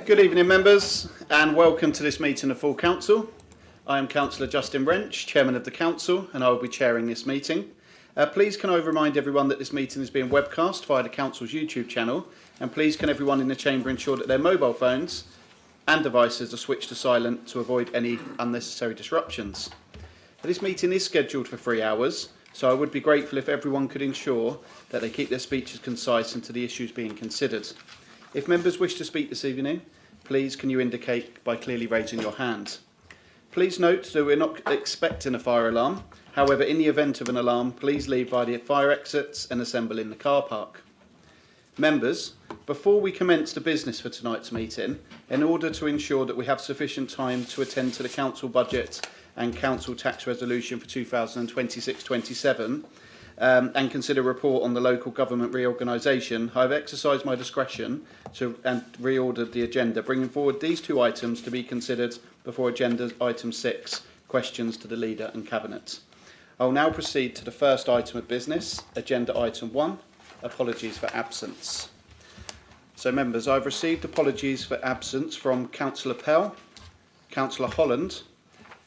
Good evening, members, and welcome to this meeting of Full Council. I am Councillor Justin Wrench, Chairman of the Council, and I will be chairing this meeting. Please can I remind everyone that this meeting is being webcast via the Council's YouTube channel, and please can everyone in the chamber ensure that their mobile phones and devices are switched to silent to avoid any unnecessary disruptions. This meeting is scheduled for 3 hours, so I would be grateful if everyone could ensure that they keep their speeches concise and to the issues being considered. If members wish to speak this evening, please can you indicate by clearly raising your hand. Please note that we're not expecting a fire alarm. However, in the event of an alarm, please leave via the fire exits and assemble in the car park. Members, before we commence the business for tonight's meeting, in order to ensure that we have sufficient time to attend to the council budget and council tax resolution for 2026-27 and consider a report on the local government reorganisation, I have exercised my discretion and reordered the agenda, bringing forward these two items to be considered before agenda item 6, questions to the Leader and Cabinet. I will now proceed to the first item of business, agenda item 1, apologies for absence. So members, I've received apologies for absence from Councillor Pell, Councillor Holland,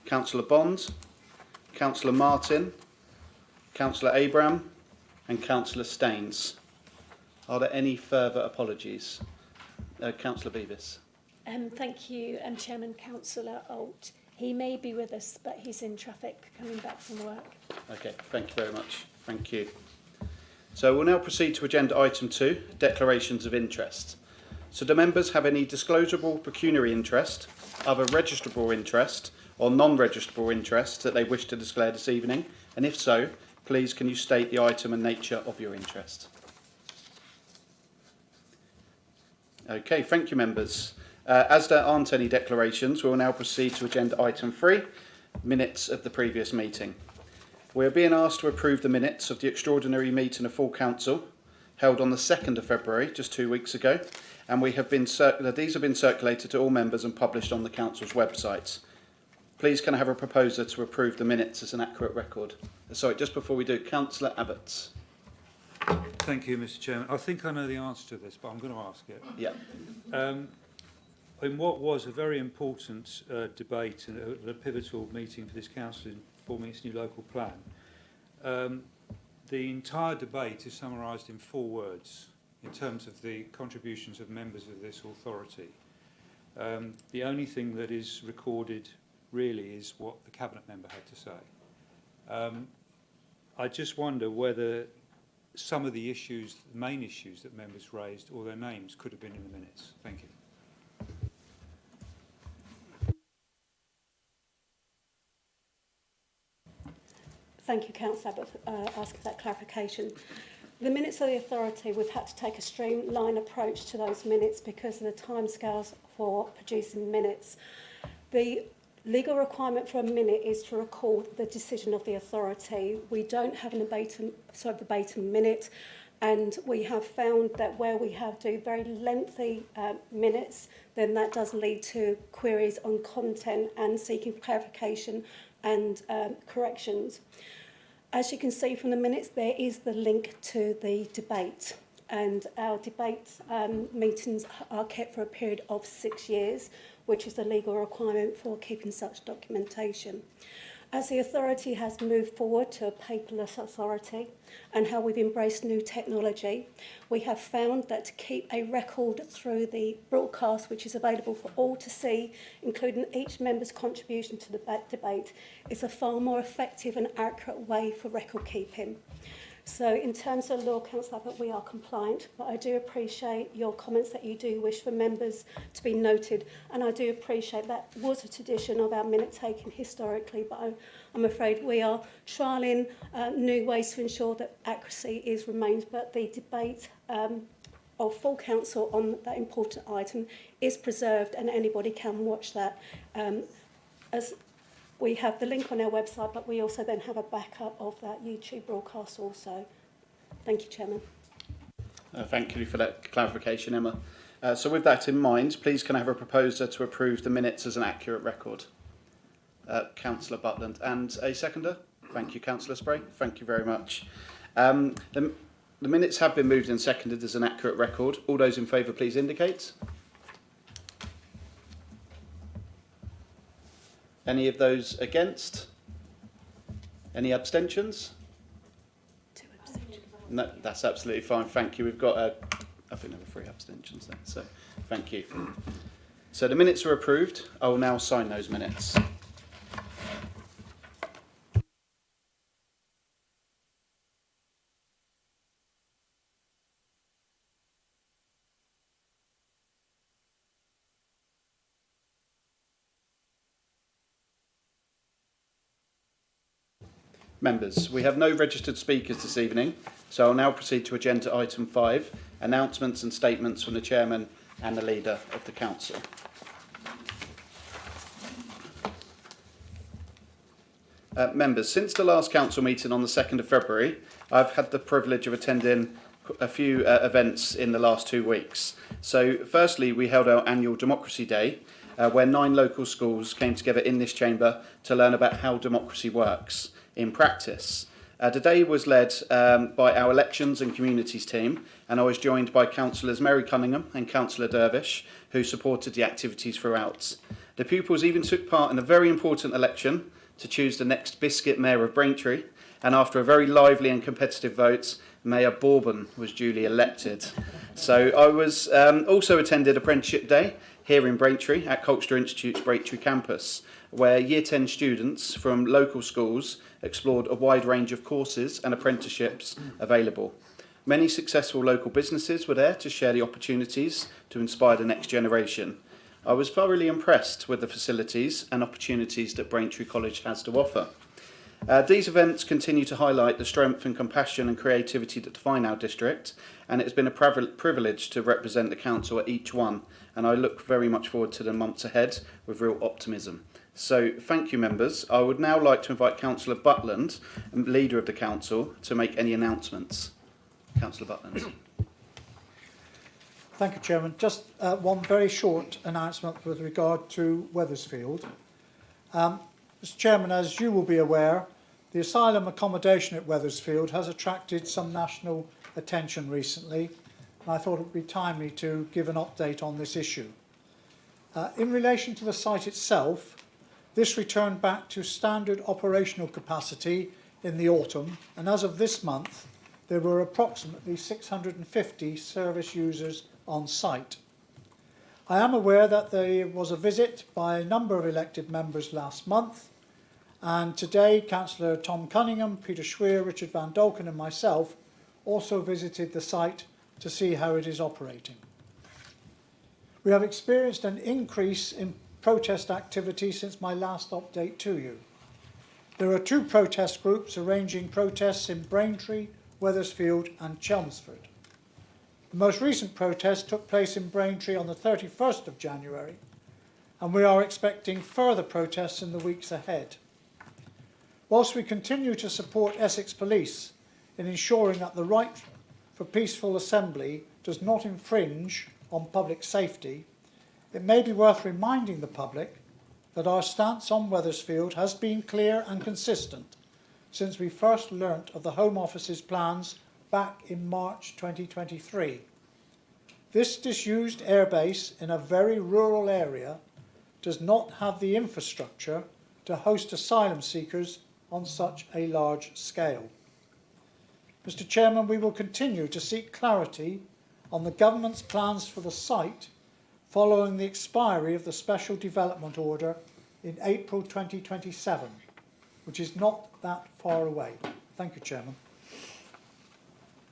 Councillor Bond, Councillor Martin, Councillor Abraham and Councillor Staines. Are there any further apologies? Councillor Beavis. Thank you, Chairman. Councillor Alt. He may be with us, but he's in traffic coming back from work. Okay, thank you very much. Thank you. So we'll now proceed to agenda item 2, declarations of interest. So do members have any disclosable pecuniary interest, other registrable interest or non-registrable interest that they wish to declare this evening? And if so, please can you state the item and nature of your interest? Okay, thank you, members. As there aren't any declarations, we will now proceed to agenda item 3, minutes of the previous meeting. We are being asked to approve the minutes of the extraordinary meeting of Full Council held on the 2nd of February, just 2 weeks ago, and these have been circulated to all members and published on the Council's website. Please can I have a proposer to approve the minutes as an accurate record? Sorry, just before we do, Councillor Abbott. Thank you, Mr. Chairman. I think I know the answer to this, but I'm going to ask it. Yeah. In what was a very important debate and a pivotal meeting for this council in forming its new local plan, the entire debate is summarised in 4 words in terms of the contributions of members of this authority. The only thing that is recorded really is what the Cabinet member had to say. I just wonder whether some of the issues, the main issues that members raised, or their names could have been in the minutes. Thank you. Thank you, Councillor Abbott, for asking that clarification. The minutes of the authority, we've had to take a streamlined approach to those minutes because of the timescales for producing minutes. The legal requirement for a minute is to record the decision of the authority. We don't have an verbatim minute, and we have found that where we have to do very lengthy minutes, then that does lead to queries on content and seeking clarification and corrections. As you can see from the minutes, there is the link to the debate, and our debate meetings are kept for a period of 6 years, which is the legal requirement for keeping such documentation. As the authority has moved forward to a paperless authority and how we've embraced new technology, we have found that to keep a record through the broadcast, which is available for all to see, including each member's contribution to the debate, is a far more effective and accurate way for record keeping. So in terms of law, Councillor Abbott, we are compliant, but I do appreciate your comments that you do wish for members to be noted, and I do appreciate that was a tradition of our minute taking historically, but I'm afraid we are trialling new ways to ensure that accuracy is remains, but the debate of Full Council on that important item is preserved and anybody can watch that. As we have the link on our website, but we also then have a backup of that YouTube broadcast also. Thank you, Chairman. Thank you for that clarification, Emma. So with that in mind, please can I have a proposer to approve the minutes as an accurate record? Councillor Butland. And a seconder? Thank you, Councillor Spray. Thank you very much. The minutes have been moved and seconded as an accurate record. All those in favour, please indicate. Any of those against? Any abstentions? 2 abstentions. No, that's absolutely fine. Thank you. We've got, I think there were 3 abstentions there, so thank you. So the minutes are approved. I will now sign those minutes. Members, we have no registered speakers this evening, so I'll now proceed to agenda item 5, announcements and statements from the Chairman and the Leader of the Council. Members, since the last Council meeting on the 2nd of February, I've had the privilege of attending a few events in the last 2 weeks. So, firstly, we held our annual Democracy Day, where 9 local schools came together in this chamber to learn about how democracy works in practice. The day was led by our elections and communities team, and I was joined by Councillors Mary Cunningham and Councillor Dervish, who supported the activities throughout. The pupils even took part in a very important election to choose the next Biscuit Mayor of Braintree, and after a very lively and competitive vote, Mayor Bourbon was duly elected. So I was also attended Apprenticeship Day here in Braintree at Colchester Institute's Braintree campus, where Year 10 students from local schools explored a wide range of courses and apprenticeships available. Many successful local businesses were there to share the opportunities to inspire the next generation. I was thoroughly impressed with the facilities and opportunities that Braintree College has to offer. These events continue to highlight the strength and compassion and creativity that define our district, and it has been a privilege to represent the council at each one, and I look very much forward to the months ahead with real optimism. So, thank you, members. I would now like to invite Councillor Butland, Leader of the Council, to make any announcements. Councillor Butland. Thank you, Chairman. Just one very short announcement with regard to Wethersfield. Mr. Chairman, as you will be aware, the asylum accommodation at Wethersfield has attracted some national attention recently, and I thought it would be timely to give an update on this issue. In relation to the site itself, this returned back to standard operational capacity in the autumn, and as of this month, there were approximately 650 service users on site. I am aware that there was a visit by a number of elected members last month, and today Councillor Tom Cunningham, Peter Schweer, Richard Van Dolken and myself also visited the site to see how it is operating. We have experienced an increase in protest activity since my last update to you. There are 2 protest groups arranging protests in Braintree, Wethersfield and Chelmsford. The most recent protest took place in Braintree on the 31st of January, and we are expecting further protests in the weeks ahead. Whilst we continue to support Essex Police in ensuring that the right for peaceful assembly does not infringe on public safety, it may be worth reminding the public that our stance on Wethersfield has been clear and consistent since we first learnt of the Home Office's plans back in March 2023. This disused airbase in a very rural area does not have the infrastructure to host asylum seekers on such a large scale. Mr. Chairman, we will continue to seek clarity on the government's plans for the site following the expiry of the Special Development Order in April 2027, which is not that far away. Thank you, Chairman.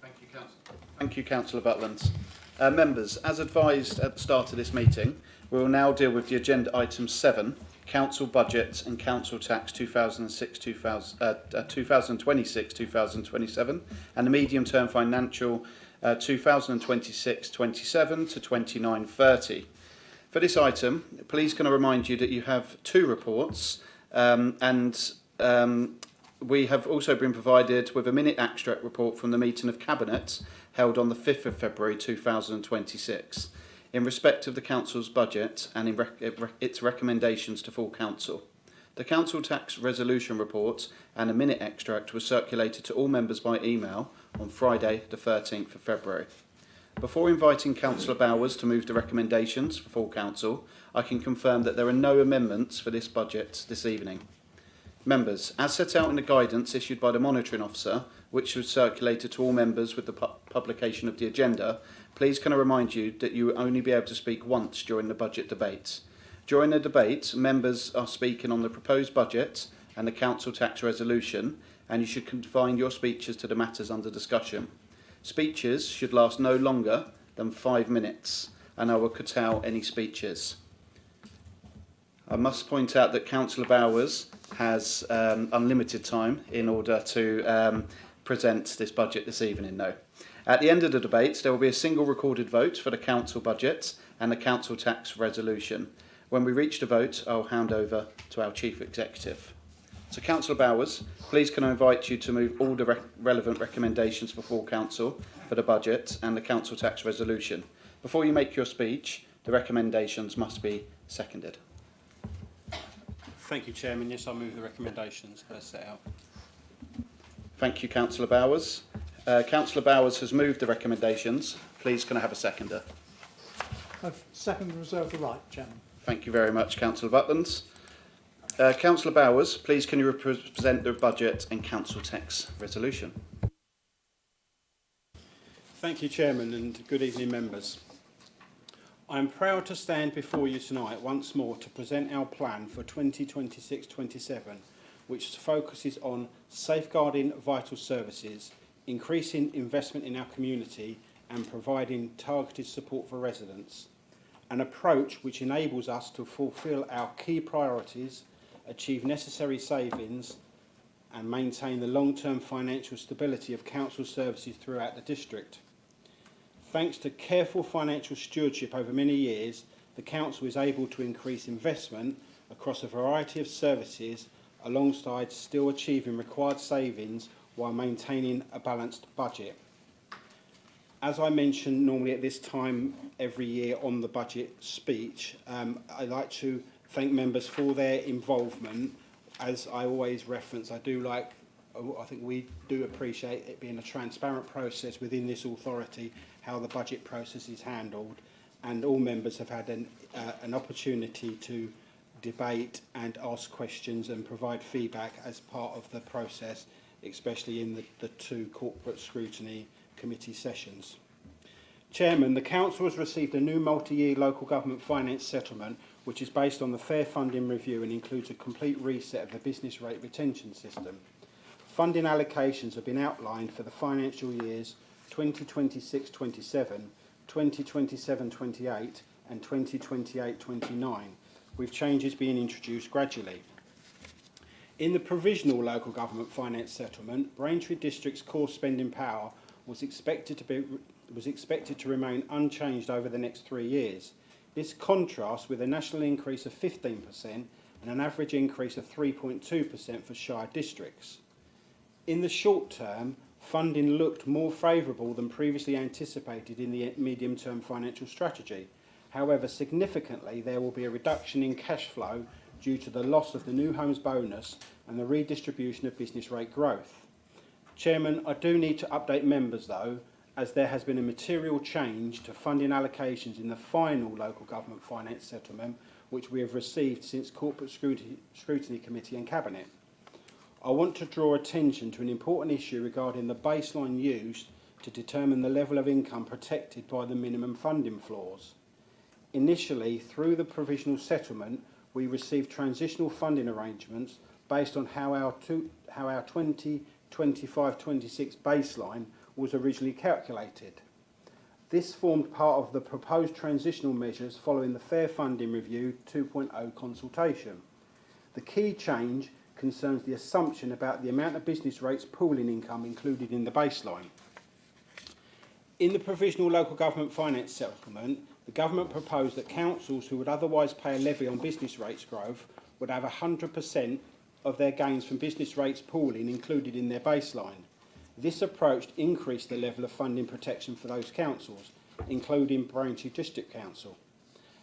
Thank you, Councillor. Thank you, Councillor Butland. Members, as advised at the start of this meeting, we will now deal with the agenda item 7, Council Budget and Council Tax 2026-2027 and the Medium Term Financial 2026-27 to 29-30. For this item, please can I remind you that you have 2 reports and we have also been provided with a minute extract report from the meeting of Cabinet held on the 5th of February 2026 in respect of the Council's budget and in its recommendations to full Council. The Council Tax Resolution Report and a minute extract was circulated to all members by email on Friday the 13th of February. Before inviting Councillor Bowers to move the recommendations for full council, I can confirm that there are no amendments for this budget this evening. Members, as set out in the guidance issued by the Monitoring Officer, which was circulated to all members with the publication of the agenda, please can I remind you that you will only be able to speak once during the budget debates. During the debate, members are speaking on the proposed budget and the council tax resolution, and you should confine your speeches to the matters under discussion. Speeches should last no longer than 5 minutes, and I will curtail any speeches. I must point out that Councillor Bowers has unlimited time in order to present this budget this evening, though. At the end of the debates, there will be a single recorded vote for the council budget and the council tax resolution. When we reach the vote, I'll hand over to our Chief Executive. So, Councillor Bowers, please can I invite you to move all the relevant recommendations for full council for the budget and the council tax resolution. Before you make your speech, the recommendations must be seconded. Thank you, Chairman. Yes, I move the recommendations as set out. Thank you, Councillor Bowers. Councillor Bowers has moved the recommendations. Please can I have a seconder? Second reserve the right, Chairman. Thank you very much, Councillor Butlands. Councillor Bowers, please can you present the budget and council tax resolution? Thank you, Chairman, and good evening, members. I am proud to stand before you tonight once more to present our plan for 2026-27, which focuses on safeguarding vital services, increasing investment in our community and providing targeted support for residents. An approach which enables us to fulfil our key priorities, achieve necessary savings and maintain the long-term financial stability of council services throughout the district. Thanks to careful financial stewardship over many years, the council is able to increase investment across a variety of services alongside still achieving required savings while maintaining a balanced budget. As I mention normally at this time every year on the budget speech, I'd like to thank members for their involvement. As I always reference, I think we do appreciate it being a transparent process within this authority, how the budget process is handled, and all members have had an opportunity to debate and ask questions and provide feedback as part of the process, especially in the two corporate scrutiny committee sessions. Chairman, the Council has received a new multi-year local government finance settlement which is based on the Fair Funding Review and includes a complete reset of the business rate retention system. Funding allocations have been outlined for the financial years 2026-27, 2027-28 and 2028-29, with changes being introduced gradually. In the provisional local government finance settlement, Braintree District's core spending power was expected to remain unchanged over the next 3 years. This contrasts with a national increase of 15% and an average increase of 3.2% for shire districts. In the short term, funding looked more favourable than previously anticipated in the medium-term financial strategy. However, significantly, there will be a reduction in cash flow due to the loss of the New Homes bonus and the redistribution of business rate growth. Chairman, I do need to update members though, as there has been a material change to funding allocations in the final local government finance settlement which we have received since Corporate Scrutiny Committee and Cabinet. I want to draw attention to an important issue regarding the baseline used to determine the level of income protected by the minimum funding floors. Initially, through the provisional settlement, we received transitional funding arrangements based on how our 2025-26 baseline was originally calculated. This formed part of the proposed transitional measures following the Fair Funding Review 2.0 consultation. The key change concerns the assumption about the amount of business rates pooling income included in the baseline. In the provisional local government finance settlement, the government proposed that councils who would otherwise pay a levy on business rates growth would have 100% of their gains from business rates pooling included in their baseline. This approach increased the level of funding protection for those councils, including Braintree District Council.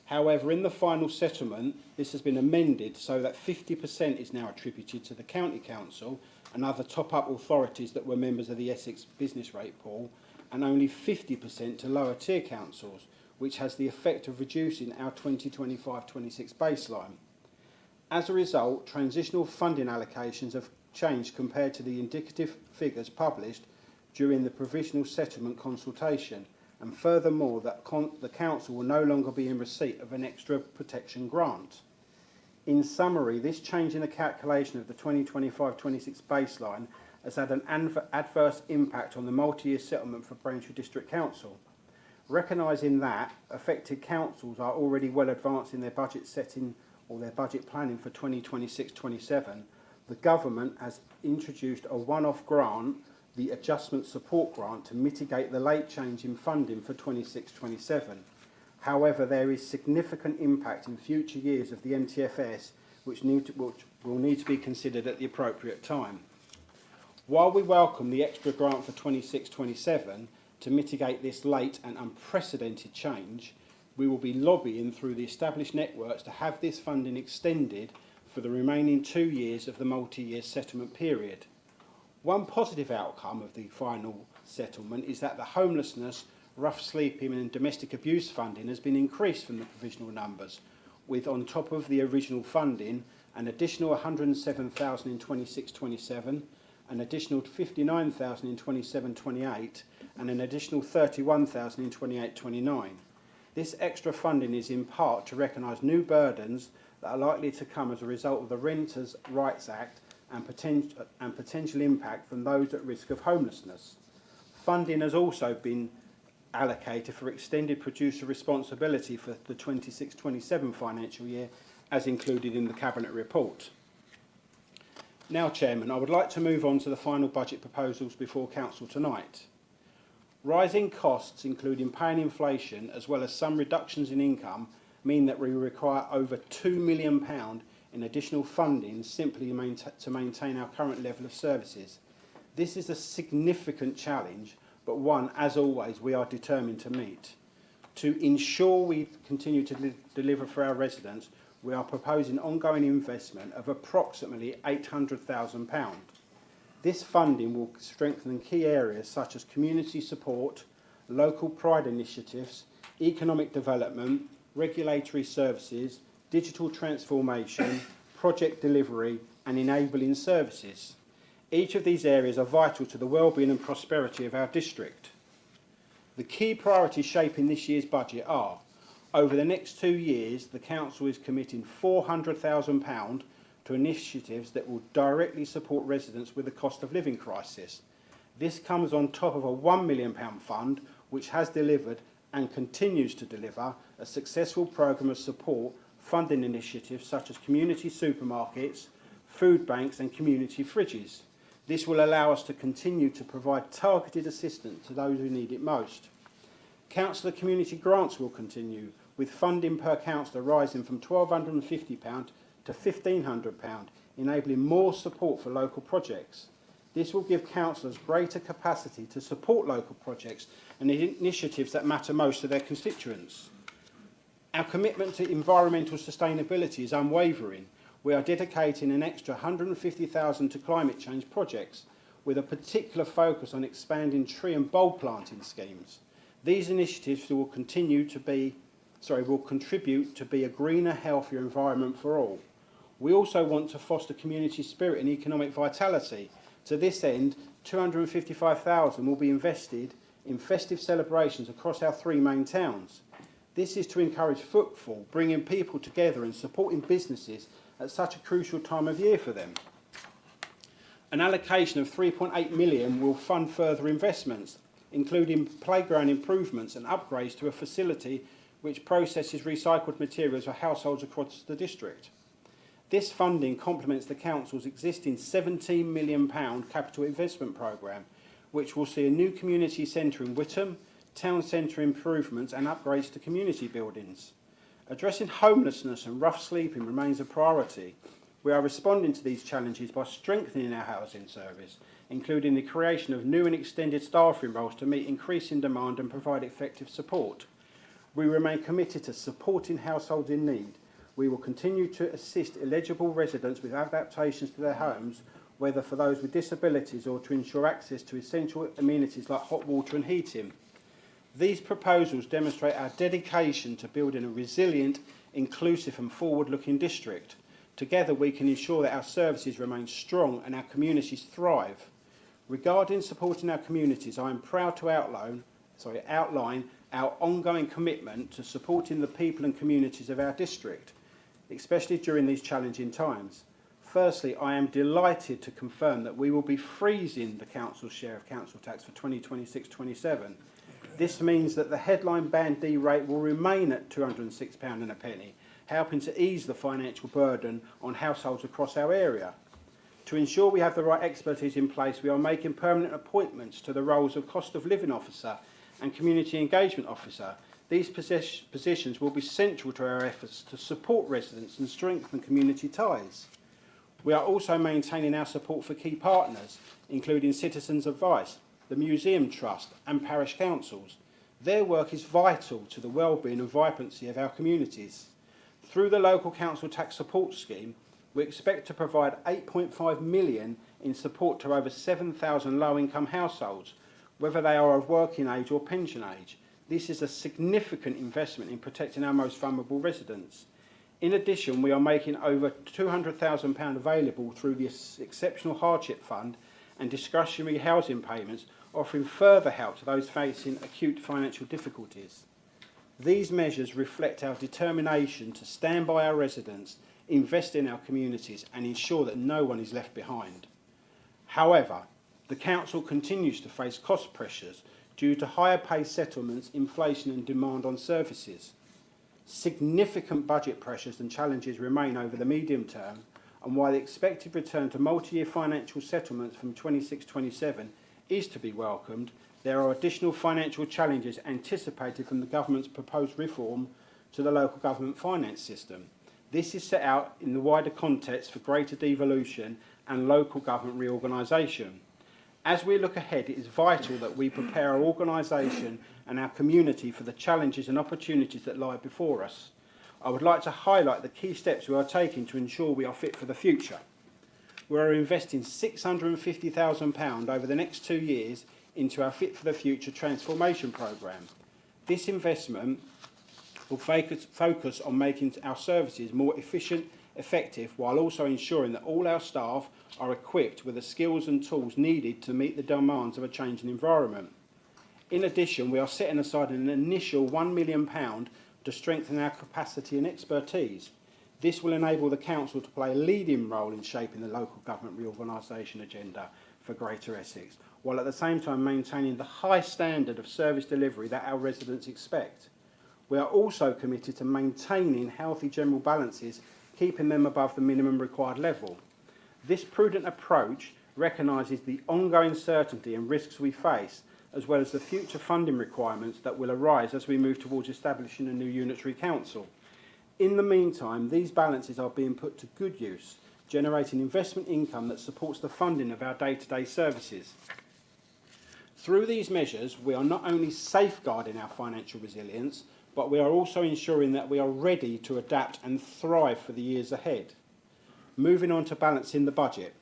However, in the final settlement, this has been amended so that 50% is now attributed to the County Council and other top-up authorities that were members of the Essex business rate pool, and only 50% to lower tier councils, which has the effect of reducing our 2025-26 baseline. As a result, transitional funding allocations have changed compared to the indicative figures published during the provisional settlement consultation, and furthermore that the council will no longer be in receipt of an extra protection grant. In summary, this change in the calculation of the 2025-26 baseline has had an adverse impact on the multi-year settlement for Braintree District Council. Recognising that affected councils are already well advanced in their budget setting or their budget planning for 2026-27, the government has introduced a one-off grant, the Adjustment Support Grant, to mitigate the late change in funding for 26-27. However, there is significant impact in future years of the MTFS which will need to be considered at the appropriate time. While we welcome the extra grant for 26-27 to mitigate this late and unprecedented change, we will be lobbying through the established networks to have this funding extended for the remaining 2 years of the multi-year settlement period. One positive outcome of the final settlement is that the homelessness, rough sleeping and domestic abuse funding has been increased from the provisional numbers, with on top of the original funding an additional 107,000 in 26-27, an additional 59,000 in 27-28 and an additional 31,000 in 28-29. This extra funding is in part to recognise new burdens that are likely to come as a result of the Renters' Rights Act and potential impact from those at risk of homelessness. Funding has also been allocated for extended producer responsibility for the 26-27 financial year, as included in the Cabinet report. Now, Chairman, I would like to move on to the final budget proposals before Council tonight. Rising costs, including paying inflation, as well as some reductions in income, mean that we require over £2 million in additional funding simply to maintain our current level of services. This is a significant challenge, but one, as always, we are determined to meet. To ensure we continue to deliver for our residents, we are proposing ongoing investment of approximately £800,000. This funding will strengthen key areas such as community support, local pride initiatives, economic development, regulatory services, digital transformation, project delivery and enabling services. Each of these areas are vital to the wellbeing and prosperity of our district. The key priorities shaping this year's budget are: over the next 2 years, the Council is committing £400,000 to initiatives that will directly support residents with the cost of living crisis. This comes on top of a £1 million fund which has delivered and continues to deliver a successful programme of support funding initiatives such as community supermarkets, food banks and community fridges. This will allow us to continue to provide targeted assistance to those who need it most. Councillor community grants will continue, with funding per councillor rising from £1,250 to £1,500, enabling more support for local projects. This will give councillors greater capacity to support local projects and initiatives that matter most to their constituents. Our commitment to environmental sustainability is unwavering. We are dedicating an extra £150,000 to climate change projects, with a particular focus on expanding tree and bulb planting schemes. These initiatives will contribute to be a greener, healthier environment for all. We also want to foster community spirit and economic vitality. To this end, £255,000 will be invested in festive celebrations across our 3 main towns. This is to encourage footfall, bringing people together and supporting businesses at such a crucial time of year for them. An allocation of £3.8 million will fund further investments, including playground improvements and upgrades to a facility which processes recycled materials for households across the district. This funding complements the Council's existing £17 million capital investment programme, which will see a new community centre in Witham, town centre improvements and upgrades to community buildings. Addressing homelessness and rough sleeping remains a priority. We are responding to these challenges by strengthening our housing service, including the creation of new and extended staffing roles to meet increasing demand and provide effective support. We remain committed to supporting households in need. We will continue to assist eligible residents with adaptations to their homes whether for those with disabilities or to ensure access to essential amenities like hot water and heating. These proposals demonstrate our dedication to building a resilient, inclusive and forward-looking district. Together we can ensure that our services remain strong and our communities thrive. Regarding supporting our communities, I am proud to outline our ongoing commitment to supporting the people and communities of our district, especially during these challenging times. Firstly, I am delighted to confirm that we will be freezing the council's share of council tax for 2026-27. This means that the headline Band D rate will remain at £206.01, helping to ease the financial burden on households across our area. To ensure we have the right expertise in place, we are making permanent appointments to the roles of Cost of Living Officer and Community Engagement Officer. These positions will be central to our efforts to support residents and strengthen community ties. We are also maintaining our support for key partners, including Citizens Advice, the Museum Trust and parish councils. Their work is vital to the wellbeing and vibrancy of our communities. Through the Local Council Tax Support Scheme, we expect to provide £8.5 million in support to over 7,000 low-income households, whether they are of working age or pension age. This is a significant investment in protecting our most vulnerable residents. In addition, we are making over £200,000 available through the Exceptional Hardship Fund and discretionary housing payments, offering further help to those facing acute financial difficulties. These measures reflect our determination to stand by our residents, invest in our communities and ensure that no one is left behind. However, the Council continues to face cost pressures due to higher pay settlements, inflation and demand on services. Significant budget pressures and challenges remain over the medium term, and while the expected return to multi-year financial settlements from 26-27 is to be welcomed, there are additional financial challenges anticipated from the Government's proposed reform to the local government finance system. This is set out in the wider context for greater devolution and local government reorganisation. As we look ahead, it is vital that we prepare our organisation and our community for the challenges and opportunities that lie before us. I would like to highlight the key steps we are taking to ensure we are fit for the future. We are investing £650,000 over the next 2 years into our Fit for the Future transformation programme. This investment will focus on making our services more efficient, effective, while also ensuring that all our staff are equipped with the skills and tools needed to meet the demands of a changing environment. In addition, we are setting aside an initial £1 million to strengthen our capacity and expertise. This will enable the Council to play a leading role in shaping the local government reorganisation agenda for Greater Essex, while at the same time maintaining the high standard of service delivery that our residents expect. We are also committed to maintaining healthy general balances, keeping them above the minimum required level. This prudent approach recognises the ongoing certainty and risks we face, as well as the future funding requirements that will arise as we move towards establishing a new unitary council. In the meantime, these balances are being put to good use, generating investment income that supports the funding of our day-to-day services. Through these measures, we are not only safeguarding our financial resilience, but we are also ensuring that we are ready to adapt and thrive for the years ahead. Moving on to balancing the budget.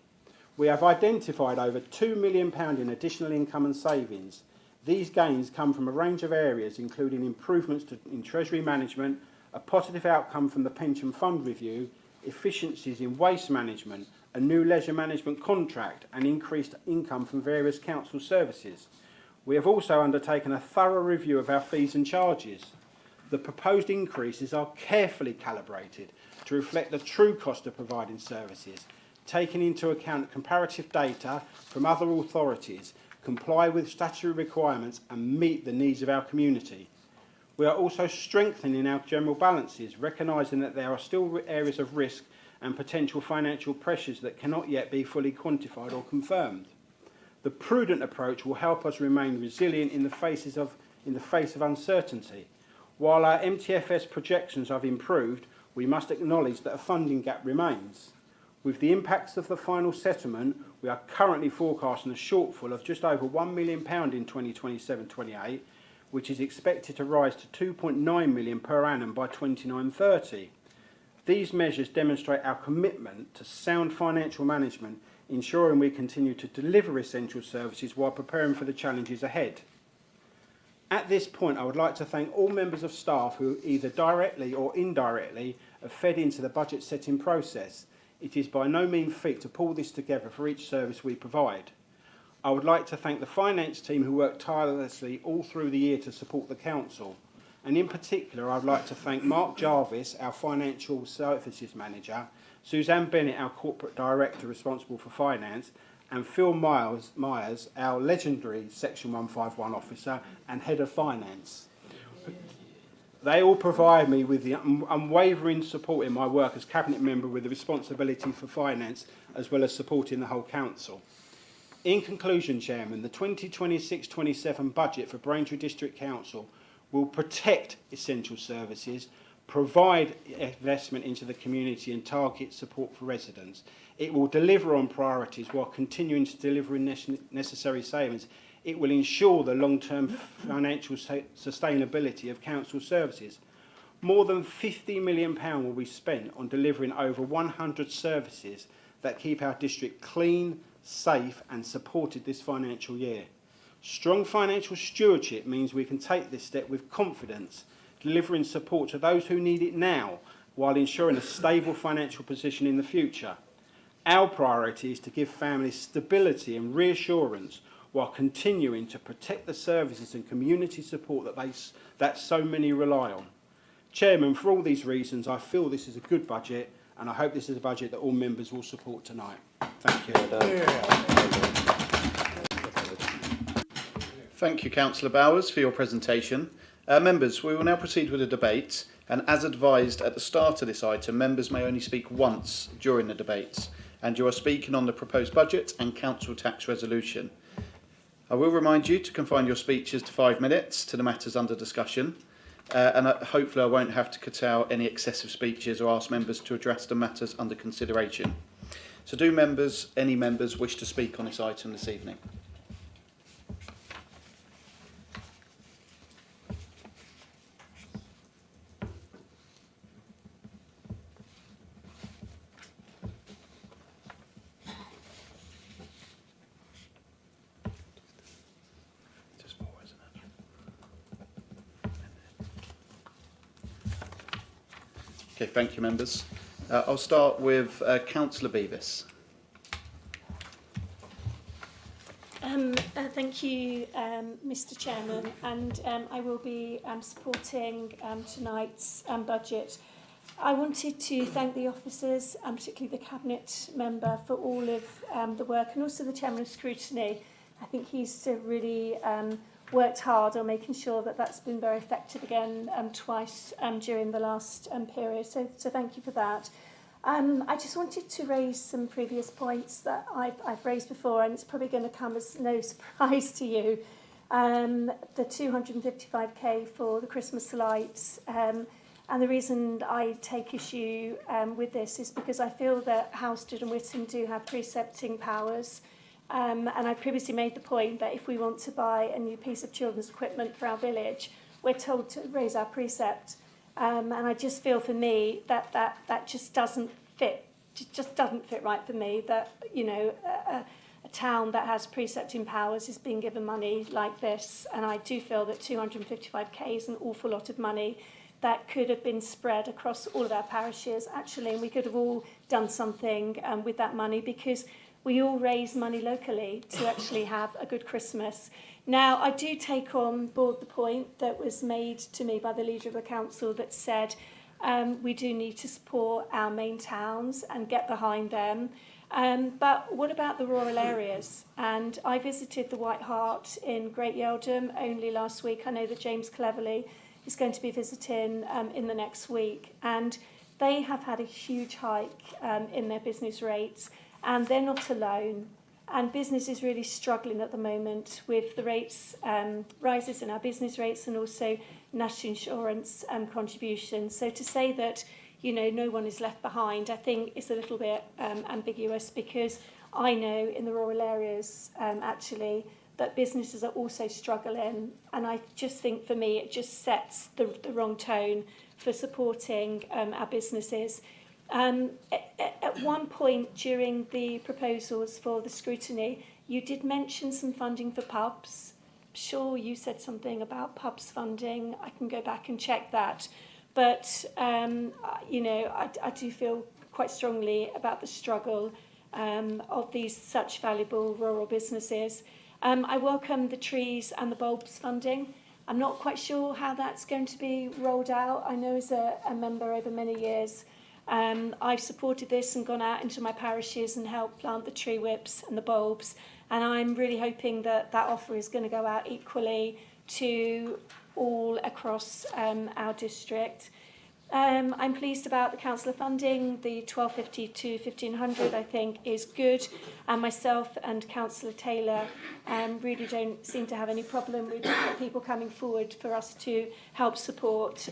We have identified over £2 million in additional income and savings. These gains come from a range of areas, including improvements in Treasury management, a positive outcome from the pension fund review, efficiencies in waste management, a new leisure management contract, and increased income from various council services. We have also undertaken a thorough review of our fees and charges. The proposed increases are carefully calibrated to reflect the true cost of providing services, taking into account comparative data from other authorities, comply with statutory requirements and meet the needs of our community. We are also strengthening our general balances, recognising that there are still areas of risk and potential financial pressures that cannot yet be fully quantified or confirmed. The prudent approach will help us remain resilient in the face of uncertainty. While our MTFS projections have improved, we must acknowledge that a funding gap remains. With the impacts of the final settlement, we are currently forecasting a shortfall of just over £1 million in 2027-28, which is expected to rise to £2.9 million per annum by 29-30. These measures demonstrate our commitment to sound financial management, ensuring we continue to deliver essential services while preparing for the challenges ahead. At this point, I would like to thank all members of staff who either directly or indirectly have fed into the budget setting process. It is by no mean feat to pull this together for each service we provide. I would like to thank the finance team who worked tirelessly all through the year to support the council. And in particular, I would like to thank Mark Jarvis, our Financial Services Manager, Suzanne Bennett, our Corporate Director responsible for finance, and Phil Myers, our legendary Section 151 Officer and Head of Finance. They all provide me with the unwavering support in my work as Cabinet Member with the responsibility for finance as well as supporting the whole Council. In conclusion, Chairman, the 2026-27 budget for Braintree District Council will protect essential services, provide investment into the community and target support for residents. It will deliver on priorities while continuing to deliver necessary savings. It will ensure the long-term financial sustainability of council services. More than £50 million will be spent on delivering over 100 services that keep our district clean, safe and supported this financial year. Strong financial stewardship means we can take this step with confidence, delivering support to those who need it now while ensuring a stable financial position in the future. Our priority is to give families stability and reassurance while continuing to protect the services and community support that so many rely on. Chairman, for all these reasons, I feel this is a good budget and I hope this is a budget that all members will support tonight. Thank you. Thank you, Councillor Bowers, for your presentation. Members, we will now proceed with the debate, and as advised at the start of this item, members may only speak once during the debates, and you are speaking on the proposed budget and council tax resolution. I will remind you to confine your speeches to 5 minutes to the matters under discussion, and hopefully I won't have to cut out any excessive speeches or ask members to address the matters under consideration. So do any members wish to speak on this item this evening? Okay, thank you, members. I'll start with Councillor Beavis. Thank you, Mr. Chairman, and I will be supporting tonight's budget. I wanted to thank the officers, and particularly the Cabinet Member, for all of the work, and also the Chairman of Scrutiny. I think he's really worked hard on making sure that that's been very effective again twice during the last period. So thank you for that. I just wanted to raise some previous points that I've raised before, and it's probably going to come as no surprise to you. The 255k for the Christmas lights. And the reason I take issue with this is because I feel that Howsted and Whitton do have precepting powers. And I previously made the point that if we want to buy a new piece of children's equipment for our village, we're told to raise our precept. And I just feel for me that just doesn't fit. Just doesn't fit right for me that, you know, a town that has precepting powers is being given money like this. And I do feel that 255k is an awful lot of money that could have been spread across all of our parishes, actually. And we could have all done something with that money, because we all raise money locally to actually have a good Christmas. Now, I do take on board the point that was made to me by the leader of the council that said we do need to support our main towns and get behind them. But what about the rural areas? And I visited the White Hart in Great Yeldham only last week. I know that James Cleverly is going to be visiting in the next week. And they have had a huge hike in their business rates. And they're not alone. And business is really struggling at the moment with the rates, rises in our business rates, and also national insurance contributions. So to say that, you know, no one is left behind, I think is a little bit ambiguous, because I know in the rural areas, actually, that businesses are also struggling. And I just think, for me, it just sets the wrong tone for supporting our businesses. At one point during the proposals for the scrutiny, you did mention some funding for pubs. I'm sure you said something about pubs funding. I can go back and check that. But, you know, I do feel quite strongly about the struggle of these such valuable rural businesses. I welcome the trees and the bulbs funding. I'm not quite sure how that's going to be rolled out. I know as a member over many years, I've supported this and gone out into my parishes and helped plant the tree whips and the bulbs. And I'm really hoping that that offer is going to go out equally to all across our district. I'm pleased about the councillor funding. The 1250 to 1500 I think is good, and myself and Councillor Taylor really don't seem to have any problem with people coming forward for us to help support.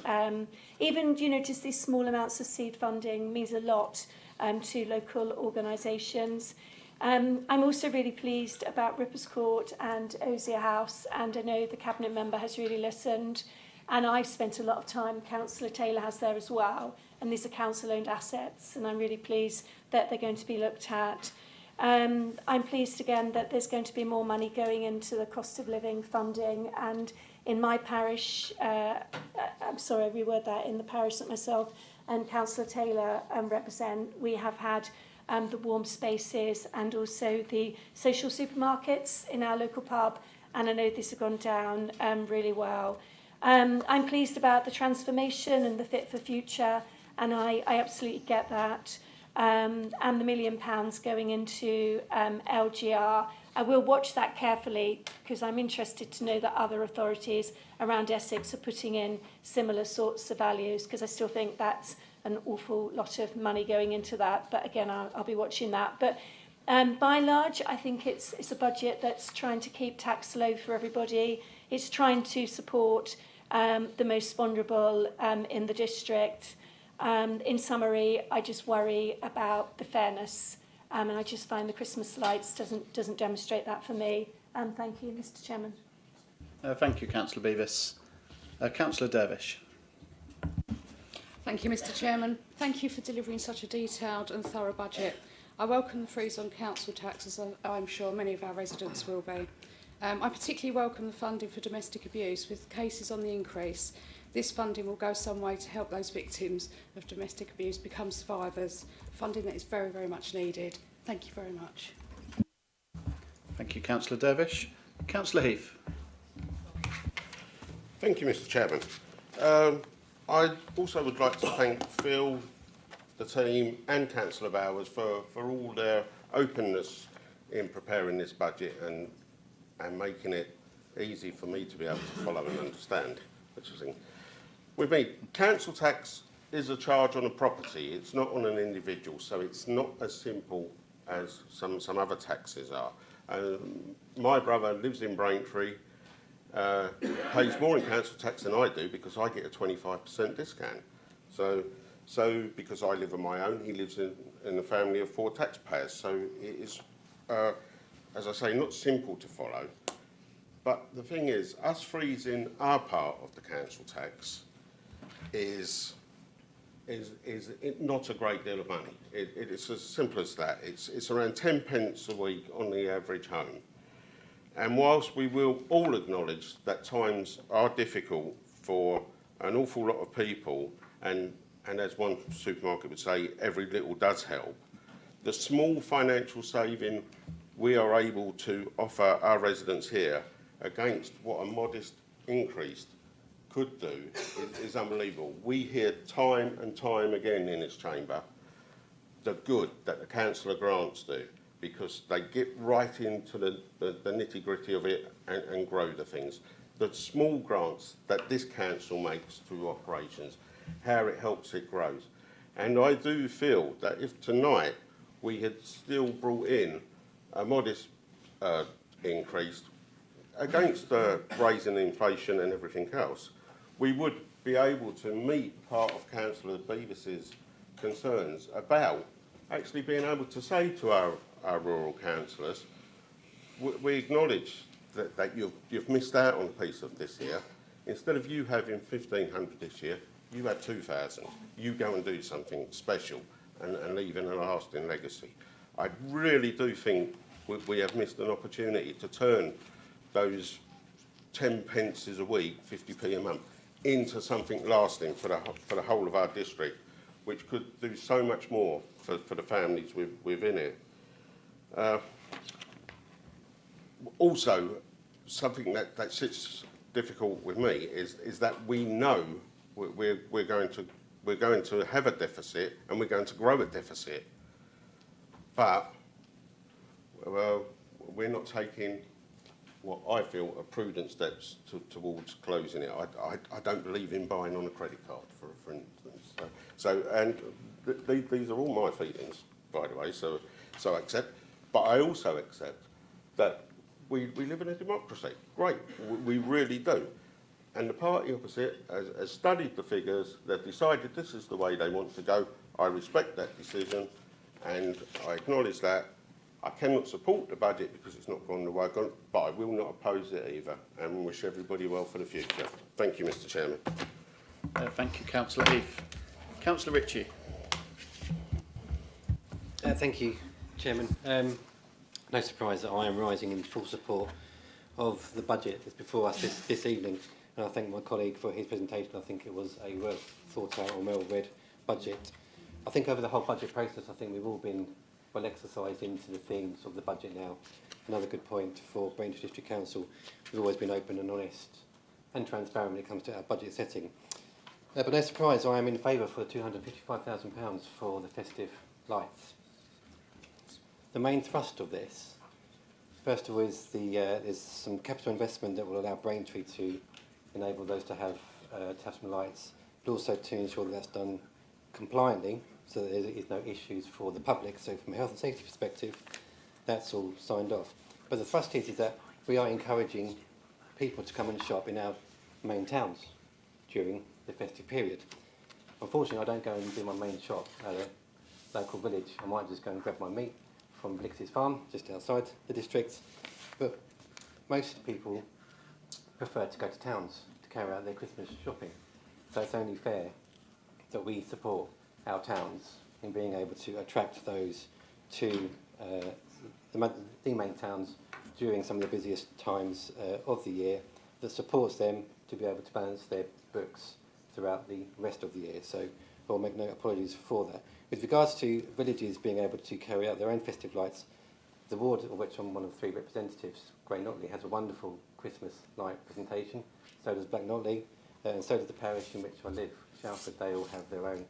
Even, you know, just these small amounts of seed funding means a lot to local organisations. I'm also really pleased about Rippers Court and Osier House, and I know the Cabinet member has really listened. And I've spent a lot of time, Councillor Taylor has there as well, and these are council-owned assets, and I'm really pleased that they're going to be looked at. I'm pleased again that there's going to be more money going into the cost of living funding, and in my parish, I'm sorry, I reword that, in the parish that myself and Councillor Taylor represent, we have had the warm spaces and also the social supermarkets in our local pub, and I know these have gone down really well. I'm pleased about the transformation and the Fit for Future, and I absolutely get that. And the £1 million going into LGR. I will watch that carefully because I'm interested to know that other authorities around Essex are putting in similar sorts of values, because I still think that's an awful lot of money going into that. But again, I'll be watching that. But by and large, I think it's a budget that's trying to keep tax low for everybody. It's trying to support the most vulnerable in the district. In summary, I just worry about the fairness, and I just find the Christmas lights doesn't demonstrate that for me. Thank you, Mr. Chairman. Thank you, Councillor Beavis. Councillor Dervish. Thank you, Mr. Chairman. Thank you for delivering such a detailed and thorough budget. I welcome the freeze on council tax, as I'm sure many of our residents will be. I particularly welcome the funding for domestic abuse. With cases on the increase, this funding will go some way to help those victims of domestic abuse become survivors, funding that is very, very much needed. Thank you very much. Thank you, Councillor Dervish. Councillor Heath. Thank you, Mr. Chairman. I also would like to thank Phil, the team and Councillor Bowers for all their openness in preparing this budget and making it easy for me to be able to follow and understand. With me, council tax is a charge on a property. It's not on an individual, so it's not as simple as some other taxes are. My brother lives in Braintree, pays more in council tax than I do because I get a 25% discount. So because I live on my own, he lives in a family of 4 taxpayers. So it is, as I say, not simple to follow. But the thing is, us freezing our part of the council tax is not a great deal of money. It's as simple as that. It's around 10 pence a week on the average home. And whilst we will all acknowledge that times are difficult for an awful lot of people, and as one supermarket would say, every little does help, the small financial saving we are able to offer our residents here against what a modest increase could do is unbelievable. We hear time and time again in this chamber the good that the councillor grants do, because they get right into the nitty-gritty of it and grow the things. The small grants that this council makes through operations, how it helps it grows. And I do feel that if tonight we had still brought in a modest increase against raising inflation and everything else, we would be able to meet part of Councillor Beavis's concerns about actually being able to say to our rural councillors, we acknowledge that you've missed out on a piece of this year. Instead of you having 1,500 this year, you had 2,000. You go and do something special and leaving a lasting legacy. I really do think we have missed an opportunity to turn those 10 pences a week, 50p a month, into something lasting for the whole of our district, which could do so much more for the families within it. Also, something that sits difficult with me is that we know we're going to have a deficit and we're going to grow a deficit, but well, we're not taking what I feel are prudent steps towards closing it. I don't believe in buying on a credit card, for instance. These are all my feelings, by the way, so I accept. But I also accept that we live in a democracy. Great, we really do. And the party opposite has studied the figures, they've decided this is the way they want to go. I respect that decision, and I acknowledge that. I cannot support the budget because it's not gone the way I got, but I will not oppose it either, and wish everybody well for the future. Thank you, Mr. Chairman. Thank you, Councillor Heath. Councillor Ritchie. Thank you, Chairman. No surprise that I am rising in full support of the budget that's before us this evening, and I thank my colleague for his presentation. I think it was a well thought out or well read budget. I think over the whole budget process, I think we've all been well exercised into the themes of the budget now. Another good point for Braintree District Council, we've always been open and honest and transparent when it comes to our budget setting. But no surprise, I am in favour for the £255,000 for the festive lights. The main thrust of this, first of all, is there's some capital investment that will allow Braintree to enable those to have some lights, but also to ensure that that's done compliantly, so that there is no issues for the public. So from a health and safety perspective, that's all signed off. But the thrust is that we are encouraging people to come and shop in our main towns during the festive period. Unfortunately, I don't go and do my main shop at a local village. I might just go and grab my meat from Blix's farm, just outside the district. But most people prefer to go to towns to carry out their Christmas shopping. So it's only fair that we support our towns in being able to attract those to the main towns during some of the busiest times of the year, that supports them to be able to balance their books throughout the rest of the year. So I'll make no apologies for that. With regards to villages being able to carry out their own festive lights, the ward of which I'm one of 3 representatives, Grey Notley, has a wonderful Christmas light presentation. So does Black Notley, and so does the parish in which I live, Shalford. They all have their own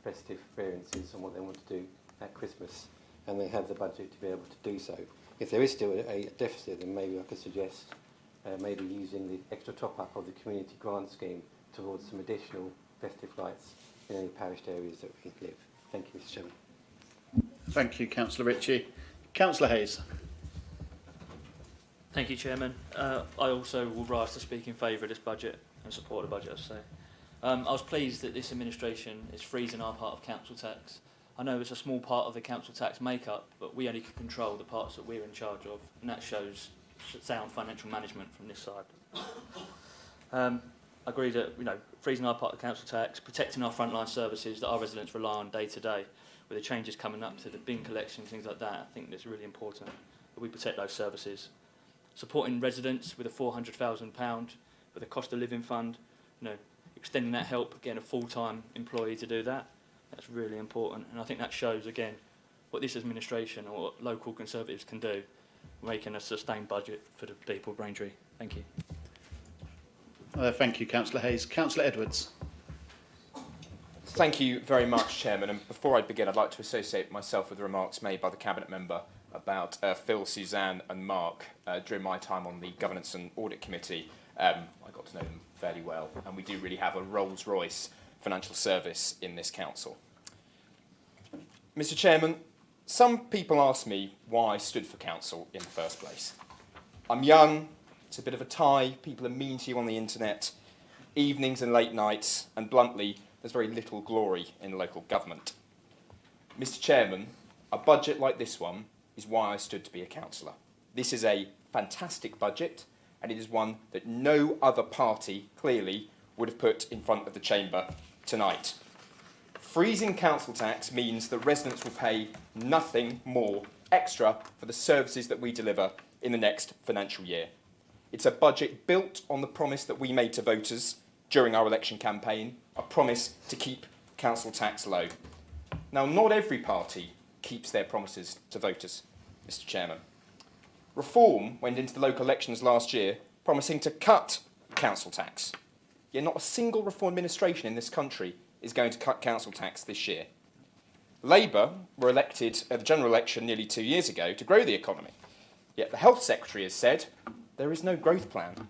festive variances on what they want to do at Christmas, and they have the budget to be able to do so. If there is still a deficit, then maybe I could suggest maybe using the extra top-up of the community grant scheme towards some additional festive lights in any parished areas that we live. Thank you, Mr. Chairman. Thank you, Councillor Ritchie. Councillor Hayes. Thank you, Chairman. I also will rise to speak in favour of this budget and support the budget, I say. I was pleased that this administration is freezing our part of council tax. I know it's a small part of the council tax make-up, but we only can control the parts that we're in charge of, and that shows sound financial management from this side. I agree that freezing our part of council tax, protecting our frontline services that our residents rely on day to day, with the changes coming up to the bin collection, things like that, I think it's really important that we protect those services. Supporting residents with a £400,000 with a cost of living fund, extending that help, getting a full-time employee to do that, that's really important. And I think that shows, again, what this administration or what local Conservatives can do, making a sustained budget for the people of Braintree. Thank you. Thank you, Councillor Hayes. Councillor Edwards. Thank you very much, Chairman. And before I begin, I'd like to associate myself with the remarks made by the Cabinet Member about Phil, Suzanne and Mark during my time on the Governance and Audit Committee. I got to know them fairly well, and we do really have a Rolls-Royce financial service in this council. Mr. Chairman, some people ask me why I stood for council in the first place. I'm young, it's a bit of a tie, people are mean to you on the internet, evenings and late nights, and bluntly, there's very little glory in local government. Mr. Chairman, a budget like this one is why I stood to be a councillor. This is a fantastic budget, and it is one that no other party, clearly, would have put in front of the chamber tonight. Freezing council tax means that residents will pay nothing more extra for the services that we deliver in the next financial year. It's a budget built on the promise that we made to voters during our election campaign, a promise to keep council tax low. Now, not every party keeps their promises to voters, Mr. Chairman. Reform went into the local elections last year promising to cut council tax. Yet not a single Reform administration in this country is going to cut council tax this year. Labour were elected at the general election nearly 2 years ago to grow the economy. Yet the Health Secretary has said there is no growth plan.